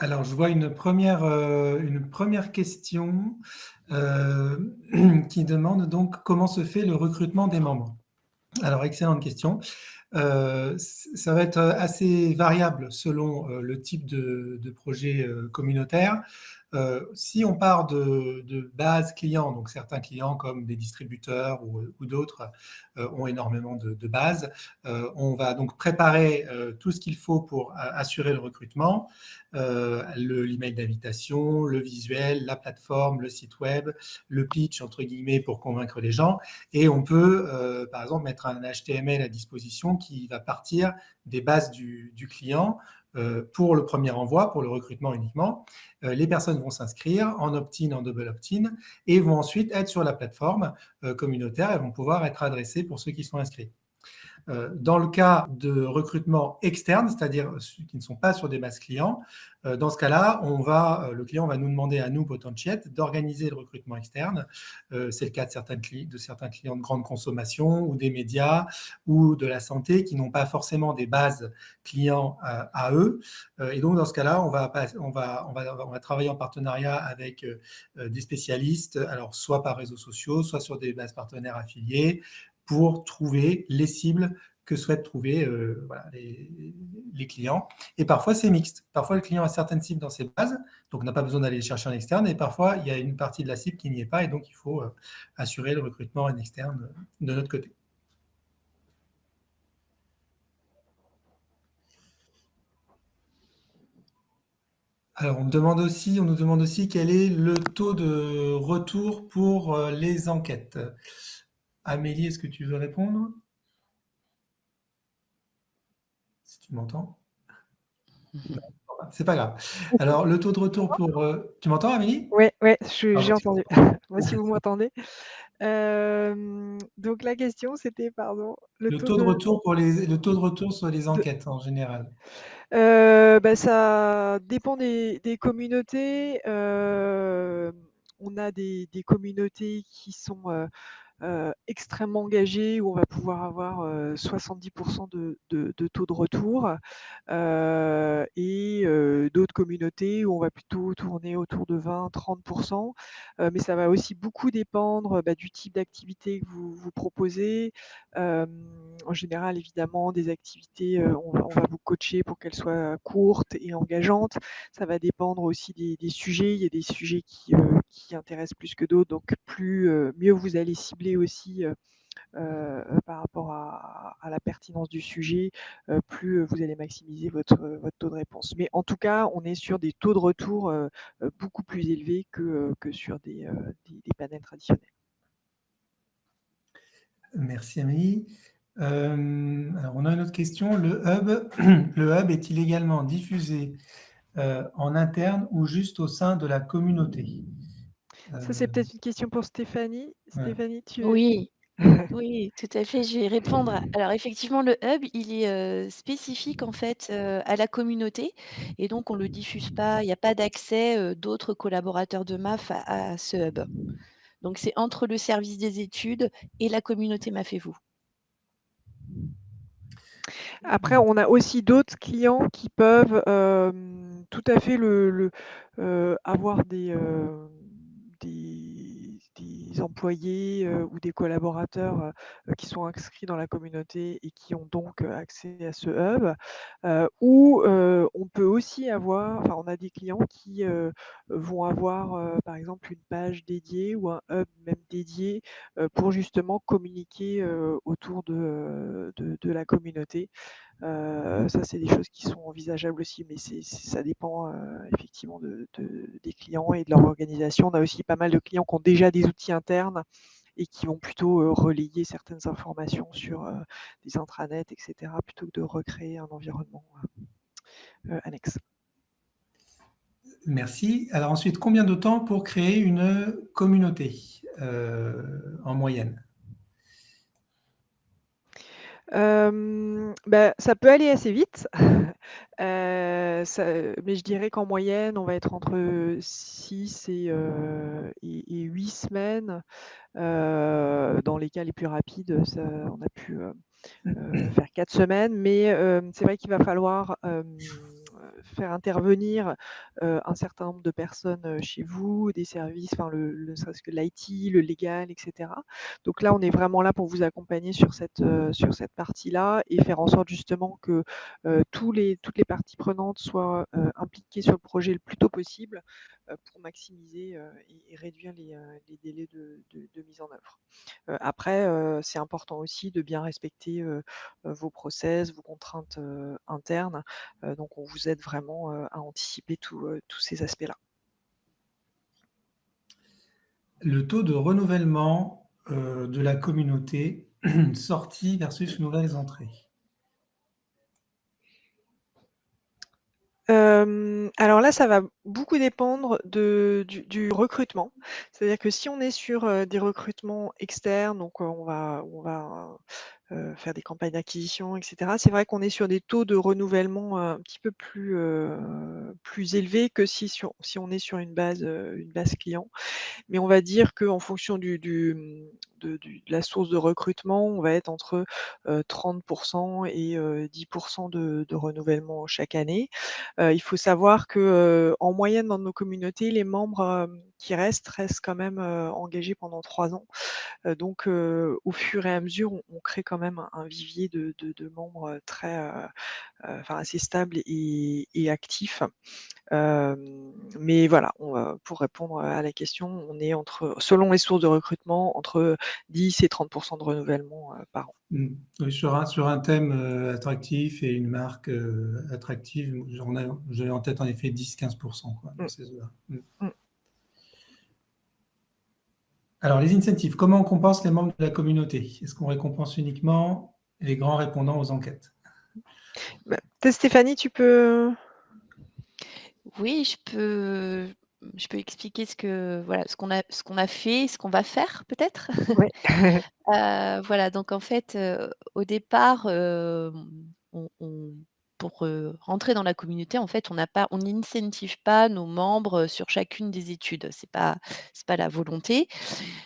Alors, je vois une première question qui demande donc comment se fait le recrutement des membres. Alors, excellente question. Ça va être assez variable selon le type de projet communautaire. Si on part de base clients, donc certains clients comme des distributeurs ou d'autres ont énormément de bases, on va donc préparer tout ce qu'il faut pour assurer le recrutement, l'email d'invitation, le visuel, la plateforme, le site web, le pitch entre guillemets pour convaincre les gens. Et on peut, par exemple, mettre un HTML à disposition qui va partir des bases du client pour le premier envoi, pour le recrutement uniquement. Les personnes vont s'inscrire en opt-in, en double opt-in, et vont ensuite être sur la plateforme communautaire et vont pouvoir être adressées pour ceux qui sont inscrits. Dans le cas de recrutement externe, c'est-à-dire ceux qui ne sont pas sur des bases clients, dans ce cas-là, le client va nous demander à nous, Potentiate, d'organiser le recrutement externe. C'est le cas de certains clients de grande consommation ou des médias ou de la santé qui n'ont pas forcément des bases clients à eux. Et donc, dans ce cas-là, on va travailler en partenariat avec des spécialistes, alors soit par réseaux sociaux, soit sur des bases partenaires affiliées, pour trouver les cibles que souhaitent trouver les clients. Et parfois, c'est mixte. Parfois, le client a certaines cibles dans ses bases, donc on n'a pas besoin d'aller les chercher en externe. Et parfois, il y a une partie de la cible qui n'y est pas, et donc il faut assurer le recrutement en externe de notre côté. Alors, on nous demande aussi quel est le taux de retour pour les enquêtes. Amélie, est-ce que tu veux répondre? Si tu m'entends? Non, c'est pas grave. Alors, le taux de retour pour... Tu m'entends, Amélie? Oui, Ah, j'ai bon, entendu. Moi, si vous m'entendez. Donc la question, c'était, pardon, le taux de retour sur les enquêtes en général. Ça dépend des communautés. On a des communautés qui sont extrêmement engagés où on va pouvoir avoir 70% de taux de retour et d'autres communautés où on va plutôt tourner autour de 20-30%. Mais ça va aussi beaucoup dépendre du type d'activité que vous proposez. En général, évidemment, des activités, on va vous coacher pour qu'elles soient courtes et engageantes. Ça va dépendre aussi des sujets. Il y a des sujets qui intéressent plus que d'autres, donc mieux vous allez cibler aussi par rapport à la pertinence du sujet, plus vous allez maximiser votre taux de réponse. Mais en tout cas, on est sur des taux de retour beaucoup plus élevés que sur des panels traditionnels. Merci Amélie. Alors on a une autre question. Le hub est-il également diffusé en interne ou juste au sein de la communauté? Ça, c'est peut-être une question pour Stéphanie. Ouais. Stéphanie, tu veux... Oui, oui, tout à fait, je vais répondre. Alors effectivement, le hub, il est, spécifique en fait, à la communauté et donc on le diffuse pas, il y a pas d'accès, d'autres collaborateurs de MAF à ce hub. Donc c'est entre le service des études et la communauté MAF et vous. Après, on a aussi d'autres clients qui peuvent tout à fait avoir des employés ou des collaborateurs qui sont inscrits dans la communauté et qui ont donc accès à ce hub. Ou on peut aussi avoir, on a des clients qui vont avoir par exemple une page dédiée ou un hub même dédié pour justement communiquer autour de la communauté. Ça, c'est des choses qui sont envisageables aussi, mais ça dépend effectivement des clients et de leur organisation. On a aussi pas mal de clients qui ont déjà des outils internes et qui vont plutôt relayer certaines informations sur des intranets, etc., plutôt que de recréer un environnement annexe. Merci. Alors ensuite, combien de temps pour créer une communauté en moyenne? Ça peut aller assez vite. Mais je dirais qu'en moyenne, on va être entre 6 et 8 semaines. Dans les cas les plus rapides, on a pu faire 4 semaines, mais c'est vrai qu'il va falloir faire intervenir un certain nombre de personnes chez vous, des services, enfin ne serait-ce que l'IT, le légal, etc. Donc là, on est vraiment là pour vous accompagner sur cette partie-là et faire en sorte justement que toutes les parties prenantes soient impliquées sur le projet le plus tôt possible pour maximiser et réduire les délais de mise en œuvre. Après, c'est important aussi de bien respecter vos process, vos contraintes internes. Donc on vous aide vraiment à anticiper tous ces aspects-là. Le taux de renouvellement de la communauté sortie versus nouvelles entrées. Alors là, ça va beaucoup dépendre du recrutement. C'est-à-dire que si on est sur des recrutements externes, donc on va faire des campagnes d'acquisition, etc. C'est vrai qu'on est sur des taux de renouvellement un petit peu plus élevés que si on est sur une base client. Mais on va dire qu'en fonction de la source de recrutement, on va être entre 30 et 10 de renouvellement chaque année. Il faut savoir que, en moyenne dans nos communautés, les membres, qui restent quand même, engagés pendant 3 ans. Donc au fur et à mesure, on crée quand même un vivier de membres, très, assez stable et actif. Mais voilà, pour répondre à la question, on est selon les sources de recrutement, entre 10 et 30 de renouvellement, par an. Oui, sur un thème attractif et une marque attractive, j'ai en tête en effet 10-15% dans ces eaux-là. Alors, les incentives, comment on compense les membres de la communauté? Est-ce qu'on récompense uniquement les grands répondants aux enquêtes? Peut-être Stéphanie, tu peux... Oui, je peux expliquer ce qu'on a fait, ce qu'on va faire peut-être? Ouais. Voilà, donc en fait, au départ, on pour, rentrer dans la communauté, en fait, on n'incentive pas nos membres, sur chacune des études. C'est pas la volonté.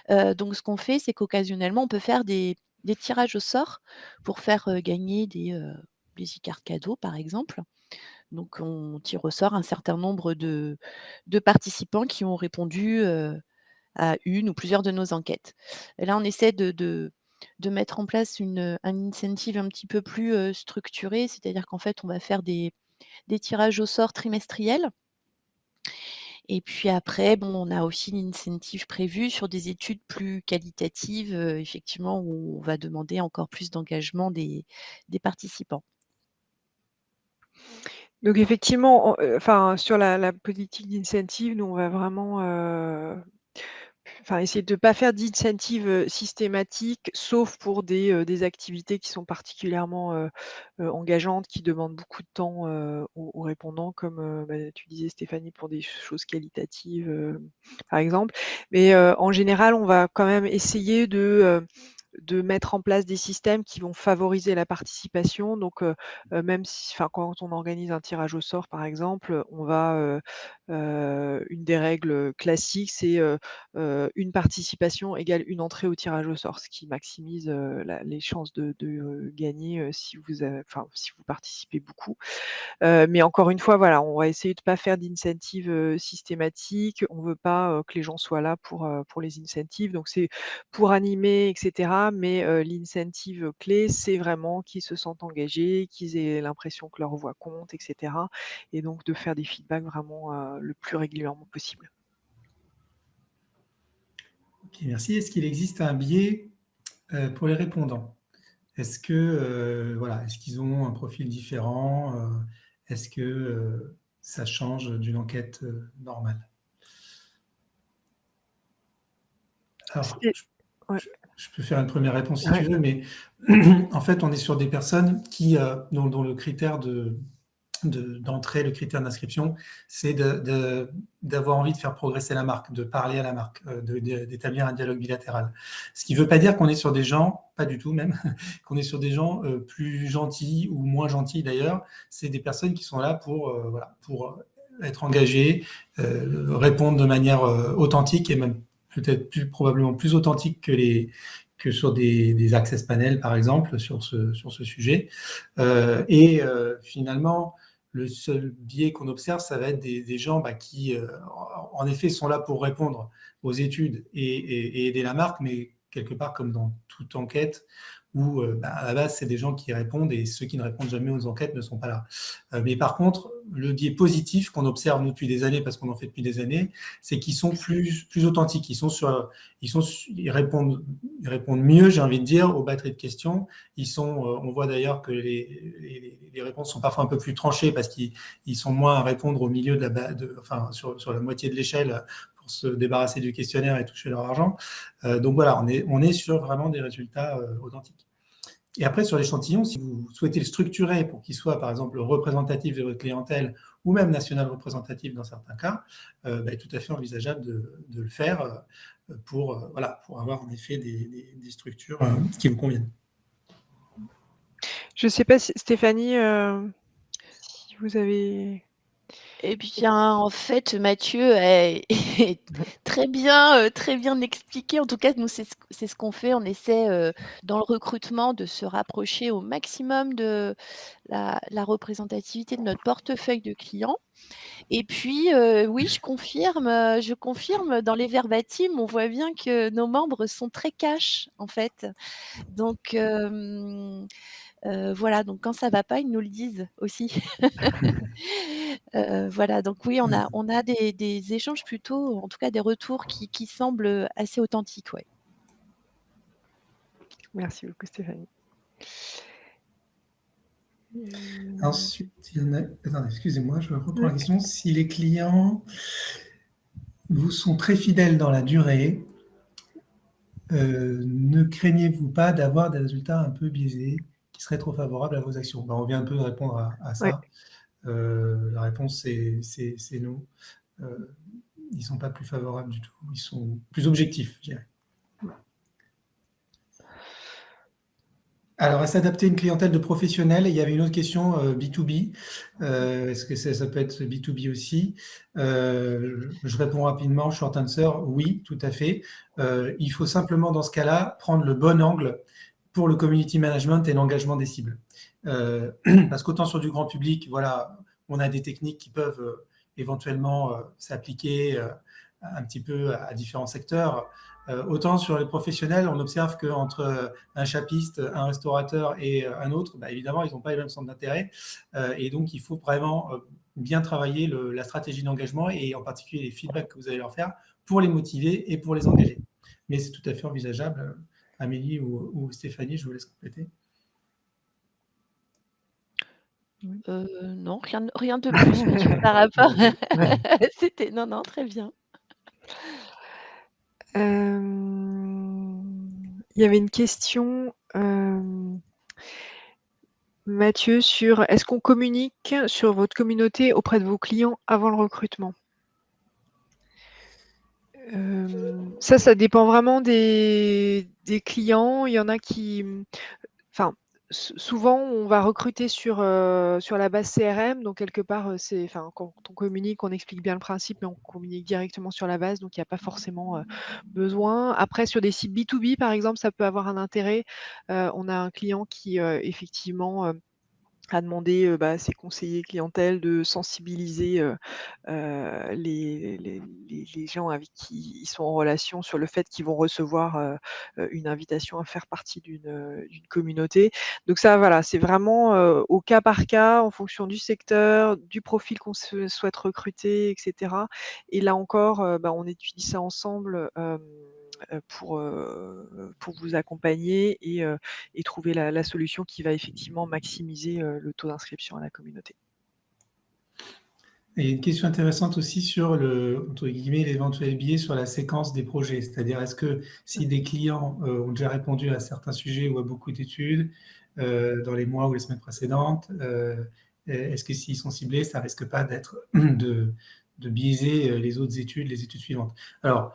Donc ce qu'on fait, c'est qu'occasionnellement, on peut faire des tirages au sort pour faire, gagner des e-cartes cadeaux, par exemple. Donc on tire au sort un certain nombre de participants qui ont répondu, à une ou plusieurs de nos enquêtes. Et là, on essaie de mettre en place un incentive un petit peu plus, structuré, c'est-à-dire qu'en fait, on va faire des tirages au sort trimestriels et puis après, bon, on a aussi l'incentive prévu sur des études plus qualitatives, effectivement, où on va demander encore plus d'engagement des participants. Donc effectivement, sur la politique d'incentive, nous, on va vraiment, essayer de ne pas faire d'incentive, systématique, sauf pour des activités qui sont particulièrement, engageantes, qui demandent beaucoup de temps, aux répondants comme, tu disais Stéphanie, pour des choses qualitatives, par exemple. Mais, en général, on va quand même essayer de mettre en place des systèmes qui vont favoriser la participation. Donc, même si quand on organise un tirage au sort, par exemple, on va, une des règles classiques, c'est, une participation égale une entrée au tirage au sort, ce qui maximise, les chances de gagner, si si vous participez beaucoup. Mais encore une fois, voilà, on va essayer de pas faire d'incentive, systématique. On veut pas, que les gens soient là pour les incentives. Donc c'est pour animer et cetera, mais l'incentive clé, c'est vraiment qu'ils se sentent engagés, qu'ils aient l'impression que leur voix compte et cetera, et donc de faire des feedbacks vraiment, le plus régulièrement possible. OK, merci. Est-ce qu'il existe un biais pour les répondants? Est-ce que, est-ce qu'ils ont un profil différent? Est-ce que ça change d'une enquête normale? Alors, Ouais. je peux faire une première réponse si Ouais. tu veux, mais en fait, on est sur des personnes dont le critère d'entrée, le critère d'inscription, c'est d'avoir envie de faire progresser la marque, de parler à la marque, d'établir un dialogue bilatéral. Ce qui ne veut pas dire qu'on est sur des gens, pas du tout même, qu'on est sur des gens plus gentils ou moins gentils d'ailleurs. C'est des personnes qui sont là pour être engagées, répondre de manière authentique et même peut-être probablement plus authentique que sur des access panels, par exemple, sur ce sujet. Finalement, le seul biais qu'on observe, ça va être des gens qui, en effet, sont là pour répondre aux études et aider la marque, mais quelque part comme dans toute enquête, où à la base, c'est des gens qui répondent et ceux qui ne répondent jamais aux enquêtes ne sont pas là. Mais par contre, le biais positif qu'on observe nous depuis des années, parce qu'on en fait depuis des années, c'est qu'ils sont plus authentiques. Ils répondent mieux, j'ai envie de dire, aux batteries de questions. On voit d'ailleurs que les réponses sont parfois un peu plus tranchées parce qu'ils sont moins à répondre au milieu sur la moitié de l'échelle pour se débarrasser du questionnaire et toucher leur argent. Donc voilà, on est sur vraiment des résultats authentiques. Et après, sur l'échantillon, si vous souhaitez le structurer pour qu'il soit, par exemple, représentatif de votre clientèle ou même national représentatif dans certains cas, il est tout à fait envisageable de le faire pour avoir en effet des structures qui vous conviennent. Je ne sais pas, Stéphanie, si vous avez... Eh bien, en fait, Mathieu a très bien expliqué. En tout cas, nous, c'est ce qu'on fait. On essaie, dans le recrutement, de se rapprocher au maximum de la représentativité de notre portefeuille de clients. Et puis, oui, je confirme, dans les verbatim, on voit bien que nos membres sont très cash, en fait. Donc, voilà, donc quand ça va pas, ils nous le disent aussi. Voilà, donc oui, on a des échanges plutôt, en tout cas des retours qui semblent assez authentiques, ouais. Merci beaucoup, Stéphanie. Ensuite, il y en a... Attendez, excusez-moi, je reprends la question. Si les clients vous sont très fidèles dans la durée, ne craignez-vous pas d'avoir des résultats un peu biaisés qui seraient trop favorables à vos actions? On vient un peu de répondre à ça. Ouais. La réponse, c'est non. Ils ne sont pas plus favorables du tout. Ils sont plus objectifs, je dirais. Alors, à s'adapter à une clientèle de professionnels, il y avait une autre question, B2B. Est-ce que ça peut être B2B aussi? Je réponds rapidement, short answer, oui, tout à fait. Il faut simplement, dans ce cas-là, prendre le bon angle pour le community management et l'engagement des cibles. Parce qu'autant sur du grand public, voilà, on a des techniques qui peuvent éventuellement s'appliquer un petit peu à différents secteurs. Autant sur les professionnels, on observe qu'entre un chapiste, un restaurateur et un autre, évidemment, ils n'ont pas les mêmes centres d'intérêt. Et donc, il faut vraiment bien travailler la stratégie d'engagement et en particulier les feedbacks que vous allez leur faire pour les motiver et pour les engager. Mais c'est tout à fait envisageable. Amélie ou Stéphanie, je vous laisse compléter. Non, rien de plus, Mathieu, par rapport. C'était non, très bien. Il y avait une question, Mathieu, sur est-ce qu'on communique sur votre communauté auprès de vos clients avant le recrutement? Ça dépend vraiment des clients. Il y en a qui, enfin, souvent, on va recruter sur la base CRM. Donc, quelque part, quand on communique, on explique bien le principe, mais on communique directement sur la base. Donc, il n'y a pas forcément besoin. Après, sur des sites B2B, par exemple, ça peut avoir un intérêt. On a un client qui, effectivement, a demandé à ses conseillers clientèle de sensibiliser les gens avec qui ils sont en relation sur le fait qu'ils vont recevoir une invitation à faire partie d'une communauté. Donc ça, voilà, c'est vraiment au cas par cas, en fonction du secteur, du profil qu'on souhaite recruter, etc. Et là encore, on étudie ça ensemble pour vous accompagner et trouver la solution qui va effectivement maximiser le taux d'inscription à la communauté. Et il y a une question intéressante aussi sur entre guillemets, l'éventuel biais sur la séquence des projets. C'est-à-dire, est-ce que si des clients ont déjà répondu à certains sujets ou à beaucoup d'études dans les mois ou les semaines précédentes, est-ce que s'ils sont ciblés, ça risque pas d'être de biaiser les autres études, les études suivantes. Alors,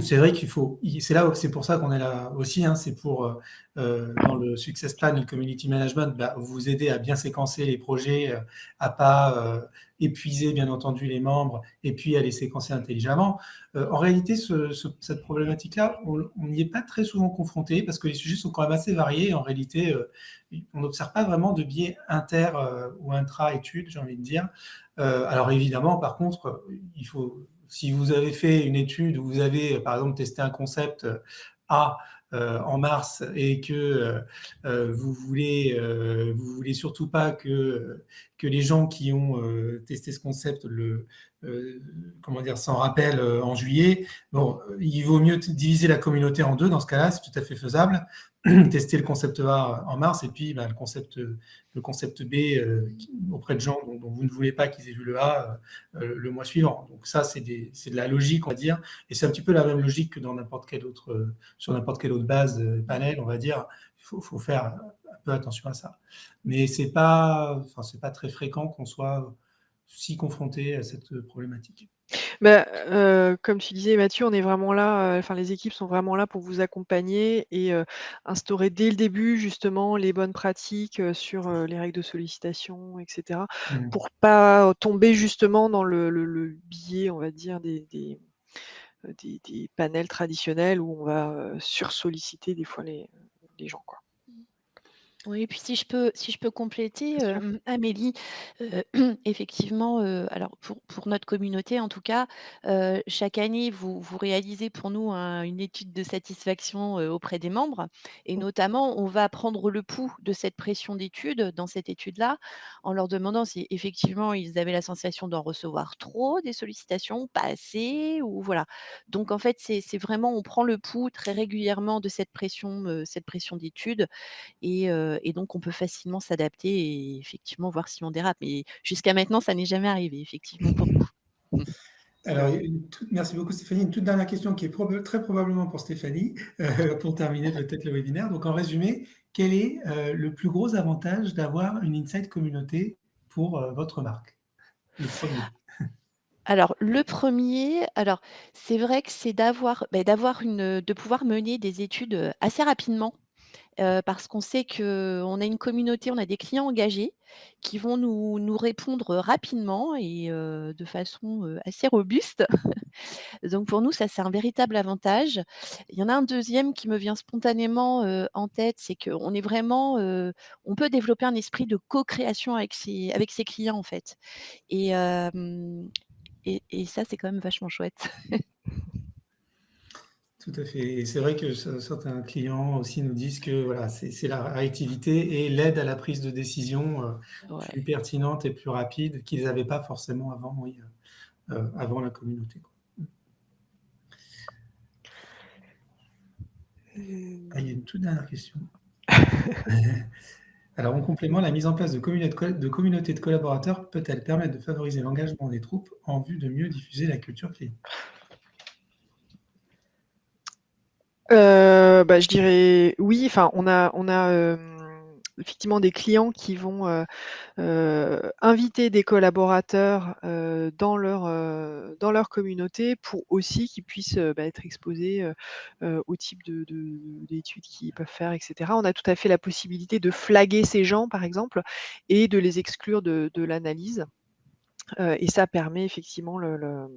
c'est vrai c'est pour ça qu'on est là aussi, hein, c'est pour, dans le Success Plan et le Community Management, vous aider à bien séquencer les projets, à pas épuiser, bien entendu, les membres, et puis à les séquencer intelligemment. En réalité, cette problématique-là, on n'y est pas très souvent confronté, parce que les sujets sont quand même assez variés. En réalité, on n'observe pas vraiment de biais inter ou intra-études, j'ai envie de dire. Alors évidemment, par contre, si vous avez fait une étude où vous avez, par exemple, testé un concept A en mars et que vous voulez surtout pas que les gens qui ont testé ce concept s'en rappellent en juillet, bon, il vaut mieux diviser la communauté en deux. Dans ce cas-là, c'est tout à fait faisable. Tester le concept A en mars et puis le concept B auprès de gens dont vous ne voulez pas qu'ils aient vu le A le mois suivant. Donc ça, c'est de la logique, on va dire, et c'est un petit peu la même logique que dans sur n'importe quelle autre base panel, on va dire. Il faut faire un peu attention à ça. Mais c'est pas très fréquent qu'on soit si confronté à cette problématique. Comme tu disais Mathieu, on est vraiment là, enfin les équipes sont vraiment là pour vous accompagner et instaurer dès le début justement les bonnes pratiques, sur, les règles de sollicitation et cetera, pour pas tomber justement dans le biais, on va dire, des panels traditionnels où on va, sursolliciter des fois les gens, quoi. Oui, et puis si je peux compléter, Bien sûr. Amélie, effectivement, alors pour notre communauté en tout cas, chaque année vous réalisez pour nous une étude de satisfaction, auprès des membres et notamment on va prendre le pouls de cette pression d'études dans cette étude-là, en leur demandant si effectivement ils avaient la sensation d'en recevoir trop des sollicitations, pas assez ou voilà. Donc en fait c'est vraiment on prend le pouls très régulièrement de cette pression d'études et donc on peut facilement s'adapter et effectivement voir si on dérape. Mais jusqu'à maintenant, ça n'est jamais arrivé effectivement pour nous. Mmh. Alors, merci beaucoup Stéphanie. Une toute dernière question qui est très probablement pour Stéphanie, pour terminer peut-être le webinaire. Donc en résumé, quel est le plus gros avantage d'avoir une Insight communauté pour votre marque? Le premier. Alors le premier, c'est vrai que c'est de pouvoir mener des études, assez rapidement. Parce qu'on sait qu'on a une communauté, on a des clients engagés qui vont nous répondre rapidement et de façon, assez robuste. Donc pour nous, ça, c'est un véritable avantage. Il y en a un deuxième qui me vient spontanément, en tête, c'est qu'on est vraiment, on peut développer un esprit de co-création avec ses clients, en fait et et ça, c'est quand même vachement chouette. Tout à fait. Et c'est vrai que certains clients aussi nous disent que voilà, c'est la réactivité et l'aide à la prise de décision Ouais. plus pertinente et plus rapide qu'ils n'avaient pas forcément avant, oui, avant la communauté, quoi. Ah, il y a une toute dernière question. Alors, en complément, la mise en place de communautés de collaborateurs peut-elle permettre de favoriser l'engagement des troupes en vue de mieux diffuser la culture client? Je dirais oui. Enfin, on a effectivement des clients qui vont, inviter des collaborateurs, dans leur communauté pour aussi qu'ils puissent, être exposés, au type d'études qu'ils peuvent faire et cetera. On a tout à fait la possibilité de flaguer ces gens, par exemple, et de les exclure de l'analyse, et ça permet effectivement de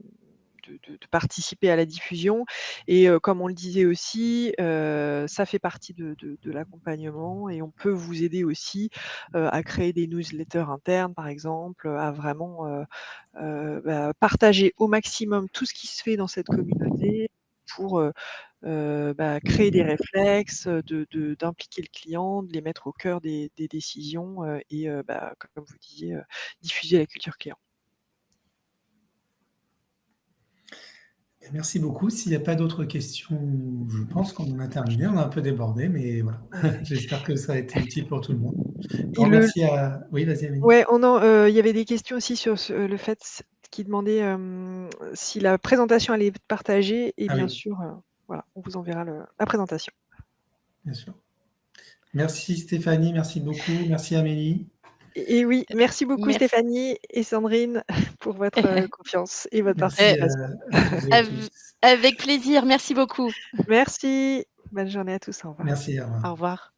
participer à la diffusion et comme on le disait aussi, ça fait partie de l'accompagnement et on peut vous aider aussi, à créer des newsletters internes par exemple, à vraiment, partager au maximum tout ce qui se fait dans cette communauté pour, créer des réflexes, d'impliquer le client, de les mettre au cœur des décisions, et comme vous disiez, diffuser la culture client. Merci beaucoup. S'il n'y a pas d'autres questions, je pense qu'on en a terminé. On a un peu débordé, mais voilà. J'espère que ça a été utile pour tout le monde. Et le Merci à... Oui, vas-y, Amélie. Ouais, il y avait des questions aussi sur le fait qui demandait, si la présentation allait être partagée et Ah bien oui, sûr, voilà, on vous enverra la présentation. bien sûr. Merci Stéphanie, merci beaucoup. Merci Amélie. Et oui, merci beaucoup Merci. Stéphanie et Sandrine pour votre confiance et votre Merci participation. à toutes et à tous. Avec plaisir, merci beaucoup. Merci, bonne journée à tous, au revoir. Merci, au revoir. Au revoir.